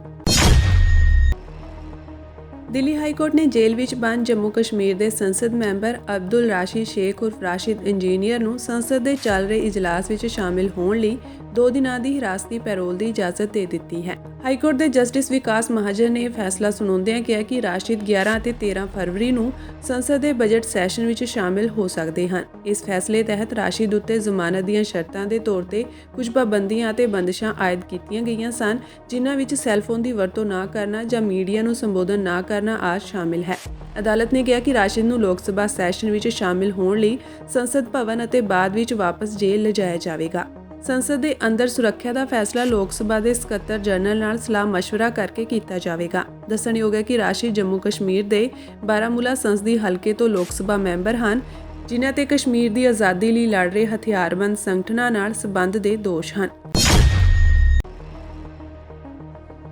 ਦਿੱਲੀ ਹਾਈ ਕੋਰਟ ਨੇ ਜੇਲ੍ਹ ਵਿੱਚ ਬੰਦ ਜੰਮੂ ਕਸ਼ਮੀਰ ਦੇ ਸੰਸਦ ਮੈਂਬਰ ਅਬਦੁਲ ਰਾਸ਼ਿਦ ਸ਼ੇਖ ਉਰਫ ਰਾਸ਼ਿਦ ਇੰਜੀਨੀਅਰ ਨੂੰ ਸੰਸਦ ਦੇ ਚੱਲ ਰਹੇ ਇਜਲਾਸ ਵਿੱਚ ਸ਼ਾਮਿਲ ਹੋਣ ਲਈ 2 ਦਿਨਾਂ ਦੀ ਹਿਰਾਸਤੀ ਪੈਰੋਲ ਦੀ ਇਜਾਜ਼ਤ ਦੇ ਦਿੱਤੀ ਹੈ। ਹਾਈ ਕੋਰਟ ਦੇ ਜਸਟਿਸ ਵਿਕਾਸ ਮਹਾਜਨ ਨੇ ਇਹ ਫੈਸਲਾ ਸੁਣਾਉਂਦਿਆਂ ਕਿਹਾ ਕਿ ਰਾਸ਼ਿਦ 11 ਅਤੇ 13 ਫਰਵਰੀ ਨੂੰ ਸੰਸਦ ਦੇ ਬਜਟ ਸੈਸ਼ਨ ਵਿੱਚ ਸ਼ਾਮਿਲ ਹੋ ਸਕਦੇ ਹਨ। ਇਸ ਫੈਸਲੇ ਤਹਿਤ ਰਾਸ਼ਿਦ ਉੱਤੇ ਜ਼ਮਾਨਤ ਦੀਆਂ ਸ਼ਰਤਾਂ ਦੇ ਤੌਰ ਤੇ ਕੁਝ ਪਾਬੰਦੀਆਂ ਅਤੇ ਬੰਦਿਸ਼ਾਂ ਆਇਦ ਕੀਤੀਆਂ ਗਈਆਂ ਸਨ, ਜਿਨ੍ਹਾਂ ਵਿੱਚ ਸੈੱਲਫੋਨ ਦੀ ਵਰਤੋਂ ਨਾ ਕਰਨਾ ਜਾਂ ਮੀਡੀਆ ਨੂੰ ਸੰਬੋਧਨ ਨਾ ਕਰਨਾ ਆਦਿ ਸ਼ਾਮਿਲ ਹੈ। ਅਦਾਲਤ ਨੇ ਕਿਹਾ ਕਿ ਰਾਸ਼ਿਦ ਨੂੰ ਲੋਕ ਸਭਾ ਸੈਸ਼ਨ ਵਿੱਚ ਸ਼ਾਮਿਲ ਹੋਣ ਲਈ ਸੰਸਦ ਭਵਨ ਅਤੇ ਬਾਅਦ ਵਿੱਚ ਵਾਪਸ ਜੇਲ੍ਹ ਲਿਜਾਇਆ ਜਾਵੇਗਾ। ਸੰਸਦ ਦੇ ਅੰਦਰ ਸੁਰੱਖਿਆ ਦਾ ਫੈਸਲਾ ਲੋਕ ਸਭਾ ਦੇ ਸਕੱਤਰ ਜਨਰਲ ਨਾਲ ਸਲਾਹ ਮਸ਼ਵਰਾ ਕਰਕੇ ਕੀਤਾ ਜਾਵੇਗਾ। ਦੱਸਣਯੋਗ ਹੈ ਕਿ ਰਾਸ਼ਿਦ ਜੰਮੂ ਕਸ਼ਮੀਰ ਦੇ ਬਾਰਾਮੂਲਾ ਸੰਸਦੀ ਹਲਕੇ ਤੋਂ ਲੋਕ ਸਭਾ ਮੈਂਬਰ ਹਨ, ਜਿਨ੍ਹਾਂ ਤੇ ਕਸ਼ਮੀਰ ਦੀ ਆਜ਼ਾਦੀ ਲਈ ਲੜ ਰਹੇ ਹਥਿਆਰਬੰਦ ਸੰਗਠਨਾਂ ਨਾਲ ਸਬੰਧ ਦੇ ਦੋਸ਼ ਹਨ।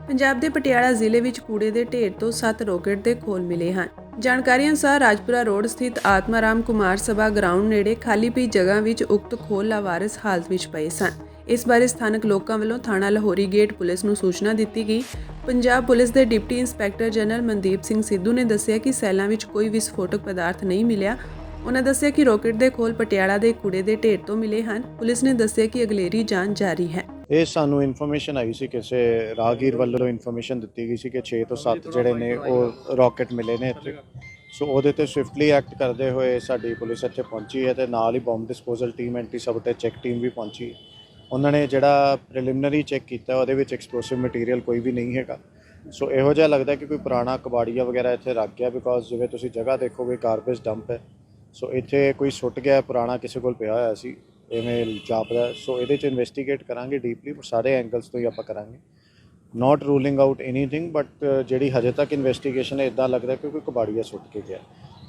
ਪੰਜਾਬ ਦੇ ਪਟਿਆਲਾ ਜ਼ਿਲ੍ਹੇ ਵਿੱਚ ਕੂੜੇ ਦੇ ਢੇਰ ਤੋਂ 7 ਰੌਕਟ ਦੇ ਖੋਲ ਮਿਲੇ ਹਨ। ਜਾਣਕਾਰੀ ਅਨੁਸਾਰ ਰਾਜਪੁਰਾ ਰੋਡ ਸਥਿਤ ਆਤਮਾ ਰਾਮ ਕੁਮਾਰ ਸਭਾ ਗਰਾਊਂਡ ਨੇੜੇ ਖਾਲੀ ਪਈ ਜਗ੍ਹਾ ਵਿੱਚ ਉਕਤ ਖੋਲ ਲਾਵਾਰਿਸ ਹਾਲਤ ਵਿੱਚ ਪਏ ਸਨ। ਇਸ ਬਾਰੇ ਸਥਾਨਕ ਲੋਕਾਂ ਵੱਲੋਂ ਥਾਣਾ ਲਾਹੌਰੀ ਗੇਟ ਪੁਲਿਸ ਨੂੰ ਸੂਚਨਾ ਦਿੱਤੀ ਗਈ। ਪੰਜਾਬ ਪੁਲਿਸ ਦੇ deputy inspector general Mandeep Singh Sidhu ਨੇ ਦੱਸਿਆ ਕਿ ਸੈੱਲਾਂ ਵਿੱਚ ਕੋਈ ਵਿਸਫੋਟਕ ਪਦਾਰਥ ਨਹੀਂ ਮਿਲਿਆ। ਉਹਨਾਂ ਦੱਸਿਆ ਕਿ ਰੌਕਟ ਦੇ ਖੋਲ ਪਟਿਆਲਾ ਦੇ ਕੂੜੇ ਦੇ ਢੇਰ ਤੋਂ ਮਿਲੇ ਹਨ। ਪੁਲਿਸ ਨੇ ਦੱਸਿਆ ਕਿ ਅਗਲੇਰੀ ਜਾਂਚ ਜਾਰੀ ਹੈ। ਇਹ ਸਾਨੂੰ ਇਨਫੋਰਮੇਸ਼ਨ ਆਈ ਸੀ, ਕਿਸੇ ਰਾਹਗੀਰ ਵੱਲੋਂ ਇਨਫੋਰਮੇਸ਼ਨ ਦਿੱਤੀ ਗਈ ਸੀ ਕਿ 6 ਤੋਂ 7 ਜਿਹੜੇ ਨੇ ਉਹ ਰਾਕਟ ਮਿਲੇ ਨੇ ਇੱਥੇ। ਸੋ ਉਹਦੇ ਤੇ ਸਵਿਫਟਲੀ ਐਕਟ ਕਰਦੇ ਹੋਏ ਸਾਡੀ ਪੁਲਿਸ ਇੱਥੇ ਪਹੁੰਚੀ ਹੈ ਤੇ ਨਾਲ ਹੀ bomb disposal team, anti sabotage check team ਵੀ ਪਹੁੰਚੀ। ਉਹਨਾਂ ਨੇ ਜਿਹੜਾ ਪ੍ਰੀਲਿਮਿਨਰੀ ਚੈੱਕ ਕੀਤਾ ਉਹਦੇ ਵਿੱਚ ਐਕਸਪਲੋਸਿਵ ਮਟੀਰੀਅਲ ਕੋਈ ਵੀ ਨਹੀਂ ਹੈਗਾ। ਸੋ ਇਹੋ ਜਿਹਾ ਲੱਗਦਾ ਕਿ ਕੋਈ ਪੁਰਾਣਾ ਕਬਾੜੀਆ ਵਗੈਰਾ ਇੱਥੇ ਰੱਖ ਗਿਆ, ਬਿਕੋਜ਼ ਜਿਵੇਂ ਤੁਸੀਂ ਜਗ੍ਹਾ ਦੇਖੋਗੇ ਗਾਰਬੇਜ ਡੰਪ ਹੈ। ਸੋ ਇੱਥੇ ਕੋਈ ਸੁੱਟ ਗਿਆ ਪੁਰਾਣਾ, ਕਿਸੇ ਕੋਲ ਪਿਆ ਹੋਇਆ ਸੀ, ਇਵੇਂ ਜਾਪਦਾ। ਸੋ ਇਹਦੇ 'ਚ ਇਨਵੈਸਟੀਗੇਟ ਕਰਾਂਗੇ ਡੀਪਲੀ, ਸਾਰੇ ਐਂਗਲਸ ਤੋਂ ਹੀ ਆਪਾਂ ਕਰਾਂਗੇ। ਨਾਟ ਰੂਲਿੰਗ ਆਊਟ ਐਨੀਥਿੰਗ, ਬਟ ਜਿਹੜੀ ਹਜੇ ਤੱਕ ਇਨਵੈਸਟੀਗੇਸ਼ਨ ਹੈ ਇੱਦਾਂ ਲੱਗਦਾ ਕਿ ਕੋਈ ਕਬਾੜੀਆ ਸੁੱਟ ਕੇ ਗਿਆ।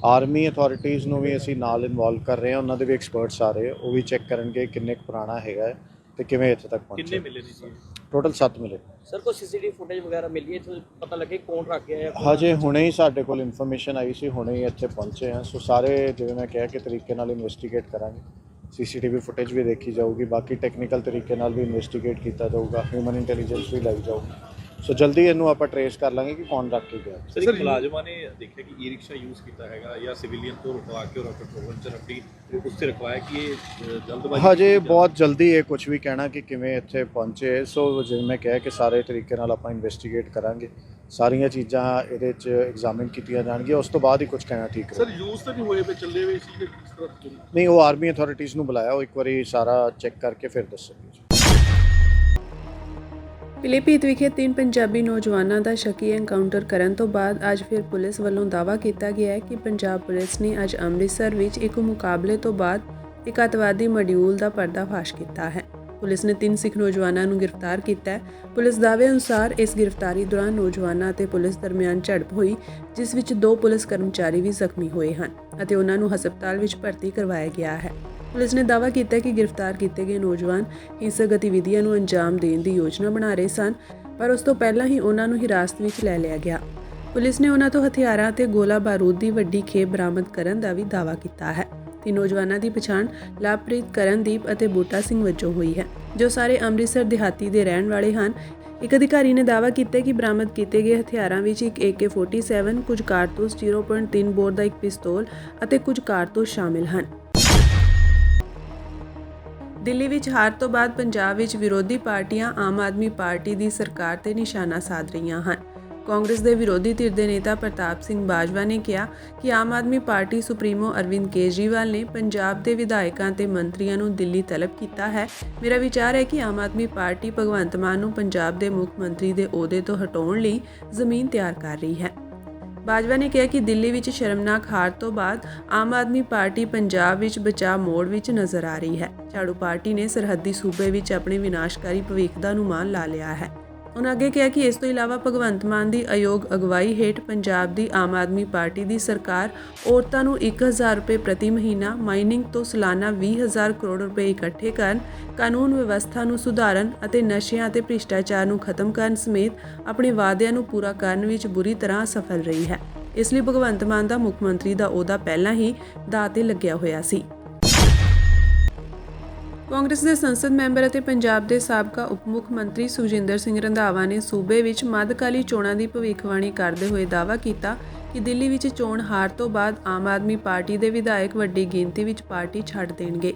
ਆਰਮੀ ਅਥਾਰਟੀਜ਼ ਨੂੰ ਵੀ ਅਸੀਂ ਨਾਲ ਇਨਵੋਲਵ ਕਰ ਰਹੇ ਹਾਂ, ਉਹਨਾਂ ਦੇ ਵੀ ਐਕਸਪਰਟਸ ਆ ਰਹੇ, ਉਹ ਵੀ ਚੈੱਕ ਕਰਨਗੇ ਕਿੰਨੇ ਕੁ ਪੁਰਾਣਾ ਹੈਗਾ ਹੈ ਤੇ ਕਿਵੇਂ ਇੱਥੇ ਤੱਕ ਪਹੁੰਚਿਆ। ਕਿੰਨੇ ਮਿਲੇ ਸੀ ਟੋਟਲ 7 ਮਿਲੇ। ਸਰ ਕੋਈ ਸੀਸੀਟੀਵੀ ਫੁਟੇਜ ਵਗੈਰਾ ਮਿਲੀ ਹੈ, ਪਤਾ ਲੱਗੇ ਕੌਣ ਰੱਖ ਗਿਆ ਹੈ? ਹਜੇ ਹੁਣੇ ਹੀ ਸਾਡੇ ਕੋਲ ਇਨਫੋਰਮੇਸ਼ਨ ਆਈ ਸੀ, ਹੁਣੇ ਹੀ ਇੱਥੇ ਪਹੁੰਚੇ ਹਾਂ। ਸੋ ਸਾਰੇ ਜਿਵੇਂ ਮੈਂ ਕਿਹਾ ਕਿ ਤਰੀਕੇ ਨਾਲ ਇਨਵੈਸਟੀਗੇਟ ਕਰਾਂਗੇ, ਸੀਸੀਟੀਵੀ ਫੁਟੇਜ ਵੀ ਦੇਖੀ ਜਾਊਗੀ, ਬਾਕੀ ਟੈਕਨੀਕਲ ਤਰੀਕੇ ਨਾਲ ਵੀ ਇਨਵੈਸਟੀਗੇਟ ਕੀਤਾ ਜਾਊਗਾ, ਹਿਊਮਨ ਇੰਟੈਲੀਜੈਂਸ ਵੀ ਲਾਈ ਜਾਊਗੀ। ਸੋ ਜਲਦੀ ਇਹਨੂੰ ਆਪਾਂ ਟਰੇਸ ਕਰ ਲਾਂਗੇ ਕਿ ਕੌਣ ਰੱਖ ਕੇ ਗਿਆ। ਸਰ ਮੁਲਾਜ਼ਮਾਂ ਨੇ ਦੇਖਿਆ ਕਿ ਈ ਰਿਕਸ਼ਾ ਯੂਜ਼ ਕੀਤਾ ਹੈਗਾ ਜਾਂ ਸਿਵਿਲੀਅਨ ਤੋਂ ਰੁਕਵਾ ਕੇ ਰਾਕਟ ਪ੍ਰੋਗਰਾਮ ਚ ਰੱਖੀ, ਉਸ ਤੇ ਰਖਵਾਇਆ ਕਿ ਇਹ ਜਲਦਬਾਜ਼ੀ। ਹਜੇ ਬਹੁਤ ਜਲਦੀ ਇਹ ਕੁਝ ਵੀ ਕਹਿਣਾ ਕਿ ਕਿਵੇਂ ਇੱਥੇ ਪਹੁੰਚੇ। ਸੋ ਜਿਵੇਂ ਮੈਂ ਕਿਹਾ ਕਿ ਸਾਰੇ ਤਰੀਕੇ ਨਾਲ ਆਪਾਂ ਇਨਵੈਸਟੀਗੇਟ ਕਰਾਂਗੇ, ਸਾਰੀਆਂ ਚੀਜ਼ਾਂ ਇਹਦੇ 'ਚ ਐਗਜ਼ਾਮਿਨ ਕੀਤੀਆਂ ਜਾਣਗੀਆਂ, ਉਸ ਤੋਂ ਬਾਅਦ ਹੀ ਕੁਝ ਕਹਿਣਾ ਠੀਕ ਹੈ। ਸਰ ਯੂਜ਼ ਤਾਂ ਨਹੀਂ ਹੋਏ ਪਏ, ਚੱਲੇ ਹੋਏ ਸੀ ਕਿਸ ਤਰ੍ਹਾਂ? ਨਹੀਂ, ਉਹ ਆਰਮੀ ਅਥਾਰਟੀਜ਼ ਨੂੰ ਬੁਲਾਇਆ, ਉਹ ਇੱਕ ਵਾਰੀ ਸਾਰਾ ਚੈੱਕ ਕਰਕੇ ਫਿਰ ਦੱਸਣਗੇ। ਪਿਲੀਭੀਤ ਵਿਖੇ 3 ਪੰਜਾਬੀ ਨੌਜਵਾਨਾਂ ਦਾ ਸ਼ੱਕੀ ਐਨਕਾਊਂਟਰ ਕਰਨ ਤੋਂ ਬਾਅਦ ਅੱਜ ਫਿਰ ਪੁਲਿਸ ਵੱਲੋਂ ਦਾਅਵਾ ਕੀਤਾ ਗਿਆ ਹੈ ਕਿ ਪੰਜਾਬ ਪੁਲਿਸ ਨੇ ਅੱਜ ਅੰਮ੍ਰਿਤਸਰ ਵਿੱਚ ਇੱਕ ਮੁਕਾਬਲੇ ਤੋਂ ਬਾਅਦ ਇੱਕ ਅੱਤਵਾਦੀ ਮੋਡਿਊਲ ਦਾ ਪਰਦਾਫਾਸ਼ ਕੀਤਾ ਹੈ। ਪੁਲਿਸ ਨੇ 3 ਸਿੱਖ ਨੌਜਵਾਨਾਂ ਨੂੰ ਗ੍ਰਿਫਤਾਰ ਕੀਤਾ ਹੈ। ਪੁਲਿਸ ਦਾਅਵੇ ਅਨੁਸਾਰ ਇਸ ਗ੍ਰਿਫਤਾਰੀ ਦੌਰਾਨ ਨੌਜਵਾਨਾਂ ਅਤੇ ਪੁਲਿਸ ਦਰਮਿਆਨ ਝੜਪ ਹੋਈ, ਜਿਸ ਵਿੱਚ 2 ਪੁਲਿਸ ਕਰਮਚਾਰੀ ਵੀ ਜ਼ਖਮੀ ਹੋਏ ਹਨ ਅਤੇ ਉਹਨਾਂ ਨੂੰ ਹਸਪਤਾਲ ਵਿੱਚ ਭਰਤੀ ਕਰਵਾਇਆ ਗਿਆ ਹੈ। ਪੁਲਿਸ ਨੇ ਦਾਅਵਾ ਕੀਤਾ ਕਿ ਗ੍ਰਿਫਤਾਰ ਕੀਤੇ ਗਏ ਨੌਜਵਾਨ ਹਿੰਸਕ ਗਤੀਵਿਧੀਆਂ ਨੂੰ ਅੰਜਾਮ ਦੇਣ ਦੀ ਯੋਜਨਾ ਬਣਾ ਰਹੇ ਸਨ, ਪਰ ਉਸ ਤੋਂ ਪਹਿਲਾਂ ਹੀ ਉਹਨਾਂ ਨੂੰ ਹਿਰਾਸਤ ਵਿੱਚ ਲੈ ਲਿਆ ਗਿਆ। ਪੁਲਿਸ ਨੇ ਉਹਨਾਂ ਤੋਂ ਹਥਿਆਰਾਂ ਅਤੇ ਗੋਲਾ ਬਾਰੂਦ ਦੀ ਵੱਡੀ ਖੇਪ ਬਰਾਮਦ ਕਰਨ ਦਾ ਵੀ ਦਾਅਵਾ ਕੀਤਾ ਹੈ। 3 ਨੌਜਵਾਨਾਂ ਦੀ ਪਛਾਣ ਲਵਪ੍ਰੀਤ, ਕਰਨਦੀਪ ਅਤੇ ਬੂਟਾ ਸਿੰਘ ਵਜੋਂ ਹੋਈ ਹੈ, ਜੋ ਸਾਰੇ ਅੰਮ੍ਰਿਤਸਰ ਦਿਹਾਤੀ ਦੇ ਰਹਿਣ ਵਾਲੇ ਹਨ। ਇੱਕ ਅਧਿਕਾਰੀ ਨੇ ਦਾਅਵਾ ਕੀਤਾ ਕਿ ਬਰਾਮਦ ਕੀਤੇ ਗਏ ਹਥਿਆਰਾਂ ਵਿੱਚ ਇੱਕ AK-47, ਕੁਝ ਕਾਰਤੂਸ, 0.3 ਬੋਰ ਦਾ ਇੱਕ ਪਿਸਤੌਲ ਅਤੇ ਕੁਝ ਕਾਰਤੂਸ ਸ਼ਾਮਿਲ ਹਨ। ਦਿੱਲੀ ਵਿੱਚ ਹਾਰ ਤੋਂ ਬਾਅਦ ਪੰਜਾਬ ਵਿੱਚ ਵਿਰੋਧੀ ਪਾਰਟੀਆਂ ਆਮ ਆਦਮੀ ਪਾਰਟੀ ਦੀ ਸਰਕਾਰ ਤੇ ਨਿਸ਼ਾਨਾ ਸਾਧ ਰਹੀਆਂ ਹਨ। ਕਾਂਗਰਸ ਦੇ ਵਿਰੋਧੀ ਧਿਰ ਦੇ ਨੇਤਾ ਪ੍ਰਤਾਪ ਸਿੰਘ ਬਾਜਵਾ ਨੇ ਕਿਹਾ ਕਿ ਆਮ ਆਦਮੀ ਪਾਰਟੀ ਸੁਪਰੀਮੋ ਅਰਵਿੰਦ ਕੇਜਰੀਵਾਲ ਨੇ ਪੰਜਾਬ ਦੇ ਵਿਧਾਇਕਾਂ ਤੇ ਮੰਤਰੀਆਂ ਨੂੰ ਦਿੱਲੀ ਤਲਬ ਕੀਤਾ ਹੈ। ਮੇਰਾ ਵਿਚਾਰ ਹੈ ਕਿ ਆਮ ਆਦਮੀ ਪਾਰਟੀ ਭਗਵੰਤ ਮਾਨ ਨੂੰ ਪੰਜਾਬ ਦੇ ਮੁੱਖ ਮੰਤਰੀ ਦੇ ਅਹੁਦੇ ਤੋਂ ਹਟਾਉਣ ਲਈ ਜ਼ਮੀਨ ਤਿਆਰ ਕਰ ਰਹੀ ਹੈ। ਬਾਜਵਾ ਨੇ ਕਿਹਾ ਕਿ ਦਿੱਲੀ ਵਿੱਚ ਸ਼ਰਮਨਾਕ ਹਾਰ ਤੋਂ ਬਾਅਦ ਆਮ ਆਦਮੀ ਪਾਰਟੀ ਪੰਜਾਬ ਵਿੱਚ ਬਚਾਅ ਮੋੜ ਵਿੱਚ ਨਜ਼ਰ ਆ ਰਹੀ ਹੈ। ਝਾੜੂ ਪਾਰਟੀ ਨੇ ਸਰਹੱਦੀ ਸੂਬੇ ਵਿੱਚ ਆਪਣੇ ਵਿਨਾਸ਼ਕਾਰੀ ਭਵਿੱਖ ਦਾ ਅਨੁਮਾਨ ਲਾ ਲਿਆ ਹੈ। ਉਨ੍ਹਾਂ ਅੱਗੇ ਕਿਹਾ ਕਿ ਇਸ ਤੋਂ ਇਲਾਵਾ ਭਗਵੰਤ ਮਾਨ ਦੀ ਅਯੋਗ ਅਗਵਾਈ ਹੇਠ ਪੰਜਾਬ ਦੀ ਆਮ ਆਦਮੀ ਪਾਰਟੀ ਦੀ ਸਰਕਾਰ ਔਰਤਾਂ ਨੂੰ 1000 ਰੁਪਏ ਪ੍ਰਤੀ ਮਹੀਨਾ, ਮਾਈਨਿੰਗ ਤੋਂ ਸਾਲਾਨਾ 20,000 ਕਰੋੜ ਰੁਪਏ ਇਕੱਠੇ ਕਰਨ, ਕਾਨੂੰਨ ਵਿਵਸਥਾ ਨੂੰ ਸੁਧਾਰਨ ਅਤੇ ਨਸ਼ਿਆਂ ਅਤੇ ਭ੍ਰਿਸ਼ਟਾਚਾਰ ਨੂੰ ਖਤਮ ਕਰਨ ਸਮੇਤ ਆਪਣੇ ਵਾਅਦਿਆਂ ਨੂੰ ਪੂਰਾ ਕਰਨ ਵਿੱਚ ਬੁਰੀ ਤਰ੍ਹਾਂ ਅਸਫਲ ਰਹੀ ਹੈ। ਇਸ ਲਈ ਭਗਵੰਤ ਮਾਨ ਦਾ ਮੁੱਖ ਮੰਤਰੀ ਦਾ ਅਹੁਦਾ ਪਹਿਲਾਂ ਹੀ ਦਾਅ ਤੇ ਲੱਗਿਆ ਹੋਇਆ ਸੀ। ਕਾਂਗਰਸ ਦੇ ਸੰਸਦ ਮੈਂਬਰ ਅਤੇ ਪੰਜਾਬ ਦੇ ਸਾਬਕਾ ਉਪ ਮੁੱਖ ਮੰਤਰੀ ਸੁਖਜਿੰਦਰ ਸਿੰਘ ਰੰਧਾਵਾ ਨੇ ਸੂਬੇ ਵਿੱਚ ਮੱਧਕਾਲੀ ਚੋਣਾਂ ਦੀ ਭਵਿੱਖਬਾਣੀ ਕਰਦੇ ਹੋਏ ਦਾਅਵਾ ਕੀਤਾ ਕਿ ਦਿੱਲੀ ਵਿੱਚ ਚੋਣ ਹਾਰ ਤੋਂ ਬਾਅਦ ਆਮ ਆਦਮੀ ਪਾਰਟੀ ਦੇ ਵਿਧਾਇਕ ਵੱਡੀ ਗਿਣਤੀ ਵਿੱਚ ਪਾਰਟੀ ਛੱਡ ਦੇਣਗੇ।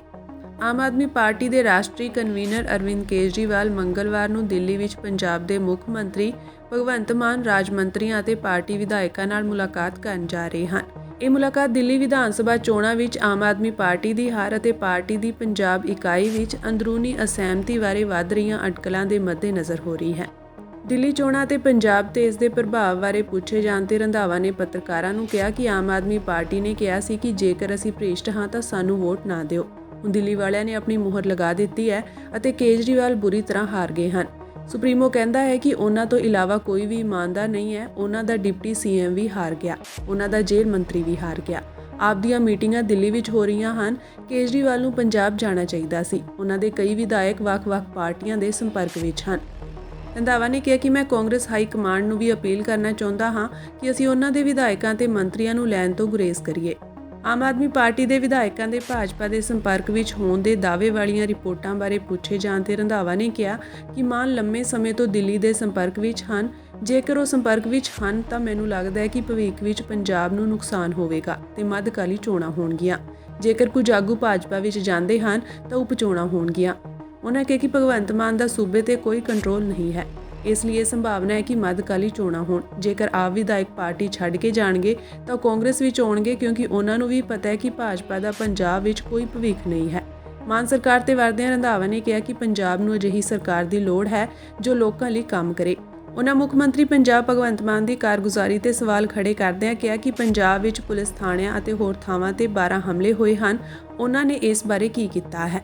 ਆਮ ਆਦਮੀ ਪਾਰਟੀ ਦੇ ਰਾਸ਼ਟਰੀ ਕਨਵੀਨਰ ਅਰਵਿੰਦ ਕੇਜਰੀਵਾਲ ਮੰਗਲਵਾਰ ਨੂੰ ਦਿੱਲੀ ਵਿੱਚ ਪੰਜਾਬ ਦੇ ਮੁੱਖ ਮੰਤਰੀ ਭਗਵੰਤ ਮਾਨ, ਰਾਜ ਮੰਤਰੀਆਂ ਅਤੇ ਪਾਰਟੀ ਵਿਧਾਇਕਾਂ ਨਾਲ ਮੁਲਾਕਾਤ ਕਰਨ ਜਾ ਰਹੇ ਹਨ। ਇਹ ਮੁਲਾਕਾਤ ਦਿੱਲੀ ਵਿਧਾਨ ਸਭਾ ਚੋਣਾਂ ਵਿੱਚ ਆਮ ਆਦਮੀ ਪਾਰਟੀ ਦੀ ਹਾਰ ਅਤੇ ਪਾਰਟੀ ਦੀ ਪੰਜਾਬ ਇਕਾਈ ਵਿੱਚ ਅੰਦਰੂਨੀ ਅਸਹਿਮਤੀ ਬਾਰੇ ਵੱਧ ਰਹੀਆਂ ਅਟਕਲਾਂ ਦੇ ਮੱਦੇਨਜ਼ਰ ਹੋ ਰਹੀ ਹੈ। ਦਿੱਲੀ ਚੋਣਾਂ ਤੇ ਪੰਜਾਬ ਤੇ ਇਸ ਦੇ ਪ੍ਰਭਾਵ ਬਾਰੇ ਪੁੱਛੇ ਜਾਣ ਤੇ ਰੰਧਾਵਾ ਨੇ ਪੱਤਰਕਾਰਾਂ ਨੂੰ ਕਿਹਾ ਕਿ ਆਮ ਆਦਮੀ ਪਾਰਟੀ ਨੇ ਕਿਹਾ ਸੀ ਕਿ ਜੇਕਰ ਅਸੀਂ ਭ੍ਰਿਸ਼ਟ ਹਾਂ ਤਾਂ ਸਾਨੂੰ ਵੋਟ ਨਾ ਦਿਓ। ਹੁਣ ਦਿੱਲੀ ਵਾਲਿਆਂ ਨੇ ਆਪਣੀ ਮੁਹਰ ਲਗਾ ਦਿੱਤੀ ਹੈ ਅਤੇ ਕੇਜਰੀਵਾਲ ਬੁਰੀ ਤਰ੍ਹਾਂ ਹਾਰ ਗਏ ਹਨ। ਸੁਪਰੀਮੋ ਕਹਿੰਦਾ ਹੈ ਕਿ ਉਹਨਾਂ ਤੋਂ ਇਲਾਵਾ ਕੋਈ ਵੀ ਇਮਾਨਦਾਰ ਨਹੀਂ ਹੈ। ਉਹਨਾਂ ਦਾ ਡਿਪਟੀ CM ਵੀ ਹਾਰ ਗਿਆ, ਉਹਨਾਂ ਦਾ ਜੇਲ੍ਹ ਮੰਤਰੀ ਵੀ ਹਾਰ ਗਿਆ। ਆਪ ਦੀਆਂ ਮੀਟਿੰਗਾਂ ਦਿੱਲੀ ਵਿੱਚ ਹੋ ਰਹੀਆਂ ਹਨ। ਕੇਜਰੀਵਾਲ ਨੂੰ ਪੰਜਾਬ ਜਾਣਾ ਚਾਹੀਦਾ ਸੀ। ਉਹਨਾਂ ਦੇ ਕਈ ਵਿਧਾਇਕ ਵੱਖ-ਵੱਖ ਪਾਰਟੀਆਂ ਦੇ ਸੰਪਰਕ ਵਿੱਚ ਹਨ। ਰੰਧਾਵਾ ਨੇ ਕਿਹਾ ਕਿ ਮੈਂ ਕਾਂਗਰਸ ਹਾਈ ਕਮਾਂਡ ਨੂੰ ਵੀ ਅਪੀਲ ਕਰਨਾ ਚਾਹੁੰਦਾ ਹਾਂ ਕਿ ਅਸੀਂ ਉਹਨਾਂ ਦੇ ਵਿਧਾਇਕਾਂ ਤੇ ਮੰਤਰੀਆਂ ਨੂੰ ਲੈਣ ਤੋਂ ਗੁਰੇਜ਼ ਕਰੀਏ। ਆਮ ਆਦਮੀ ਪਾਰਟੀ ਦੇ ਵਿਧਾਇਕਾਂ ਦੇ ਭਾਜਪਾ ਦੇ ਸੰਪਰਕ ਵਿੱਚ ਹੋਣ ਦੇ ਦਾਅਵੇ ਵਾਲੀਆਂ ਰਿਪੋਰਟਾਂ ਬਾਰੇ ਪੁੱਛੇ ਜਾਣ ਤੇ ਰੰਧਾਵਾ ਨੇ ਕਿਹਾ ਕਿ ਮਾਨ ਲੰਮੇ ਸਮੇਂ ਤੋਂ ਦਿੱਲੀ ਦੇ ਸੰਪਰਕ ਵਿੱਚ ਹਨ। ਜੇਕਰ ਉਹ ਸੰਪਰਕ ਵਿੱਚ ਹਨ ਤਾਂ ਮੈਨੂੰ ਲੱਗਦਾ ਹੈ ਕਿ ਭਵਿੱਖ ਵਿੱਚ ਪੰਜਾਬ ਨੂੰ ਨੁਕਸਾਨ ਹੋਵੇਗਾ ਤੇ ਮੱਧਕਾਲੀ ਚੋਣਾਂ ਹੋਣਗੀਆਂ। ਜੇਕਰ ਕੁਝ ਆਗੂ ਭਾਜਪਾ ਵਿੱਚ ਜਾਂਦੇ ਹਨ ਤਾਂ ਉਪ ਚੋਣਾਂ ਹੋਣਗੀਆਂ। ਉਹਨਾਂ ਕਿਹਾ ਕਿ ਭਗਵੰਤ ਮਾਨ ਦਾ ਸੂਬੇ ਤੇ ਕੋਈ ਕੰਟਰੋਲ ਨਹੀਂ ਹੈ, ਇਸ ਲਈ ਇਹ ਸੰਭਾਵਨਾ ਹੈ ਕਿ ਮੱਧਕਾਲੀ ਚੋਣਾਂ ਹੋਣ। ਜੇਕਰ ਆਪ ਵਿਧਾਇਕ ਪਾਰਟੀ ਛੱਡ ਕੇ ਜਾਣਗੇ ਤਾਂ ਕਾਂਗਰਸ ਵਿੱਚ ਆਉਣਗੇ, ਕਿਉਂਕਿ ਉਹਨਾਂ ਨੂੰ ਵੀ ਪਤਾ ਹੈ ਕਿ ਭਾਜਪਾ ਦਾ ਪੰਜਾਬ ਵਿੱਚ ਕੋਈ ਭਵਿੱਖ ਨਹੀਂ ਹੈ। ਮਾਨ ਸਰਕਾਰ ਤੇ ਵਰਦਿਆਂ ਰੰਧਾਵਾ ਨੇ ਕਿਹਾ ਕਿ ਪੰਜਾਬ ਨੂੰ ਅਜਿਹੀ ਸਰਕਾਰ ਦੀ ਲੋੜ ਹੈ ਜੋ ਲੋਕਾਂ ਲਈ ਕੰਮ ਕਰੇ। ਉਹਨਾਂ ਮੁੱਖ ਮੰਤਰੀ ਪੰਜਾਬ ਭਗਵੰਤ ਮਾਨ ਦੀ ਕਾਰਗੁਜ਼ਾਰੀ ਤੇ ਸਵਾਲ ਖੜੇ ਕਰਦਿਆਂ ਕਿਹਾ ਕਿ ਪੰਜਾਬ ਵਿੱਚ ਪੁਲਿਸ ਥਾਣਿਆਂ ਅਤੇ ਹੋਰ ਥਾਵਾਂ ਤੇ 12 ਹਮਲੇ ਹੋਏ ਹਨ, ਉਹਨਾਂ ਨੇ ਇਸ ਬਾਰੇ ਕੀ ਕੀਤਾ ਹੈ।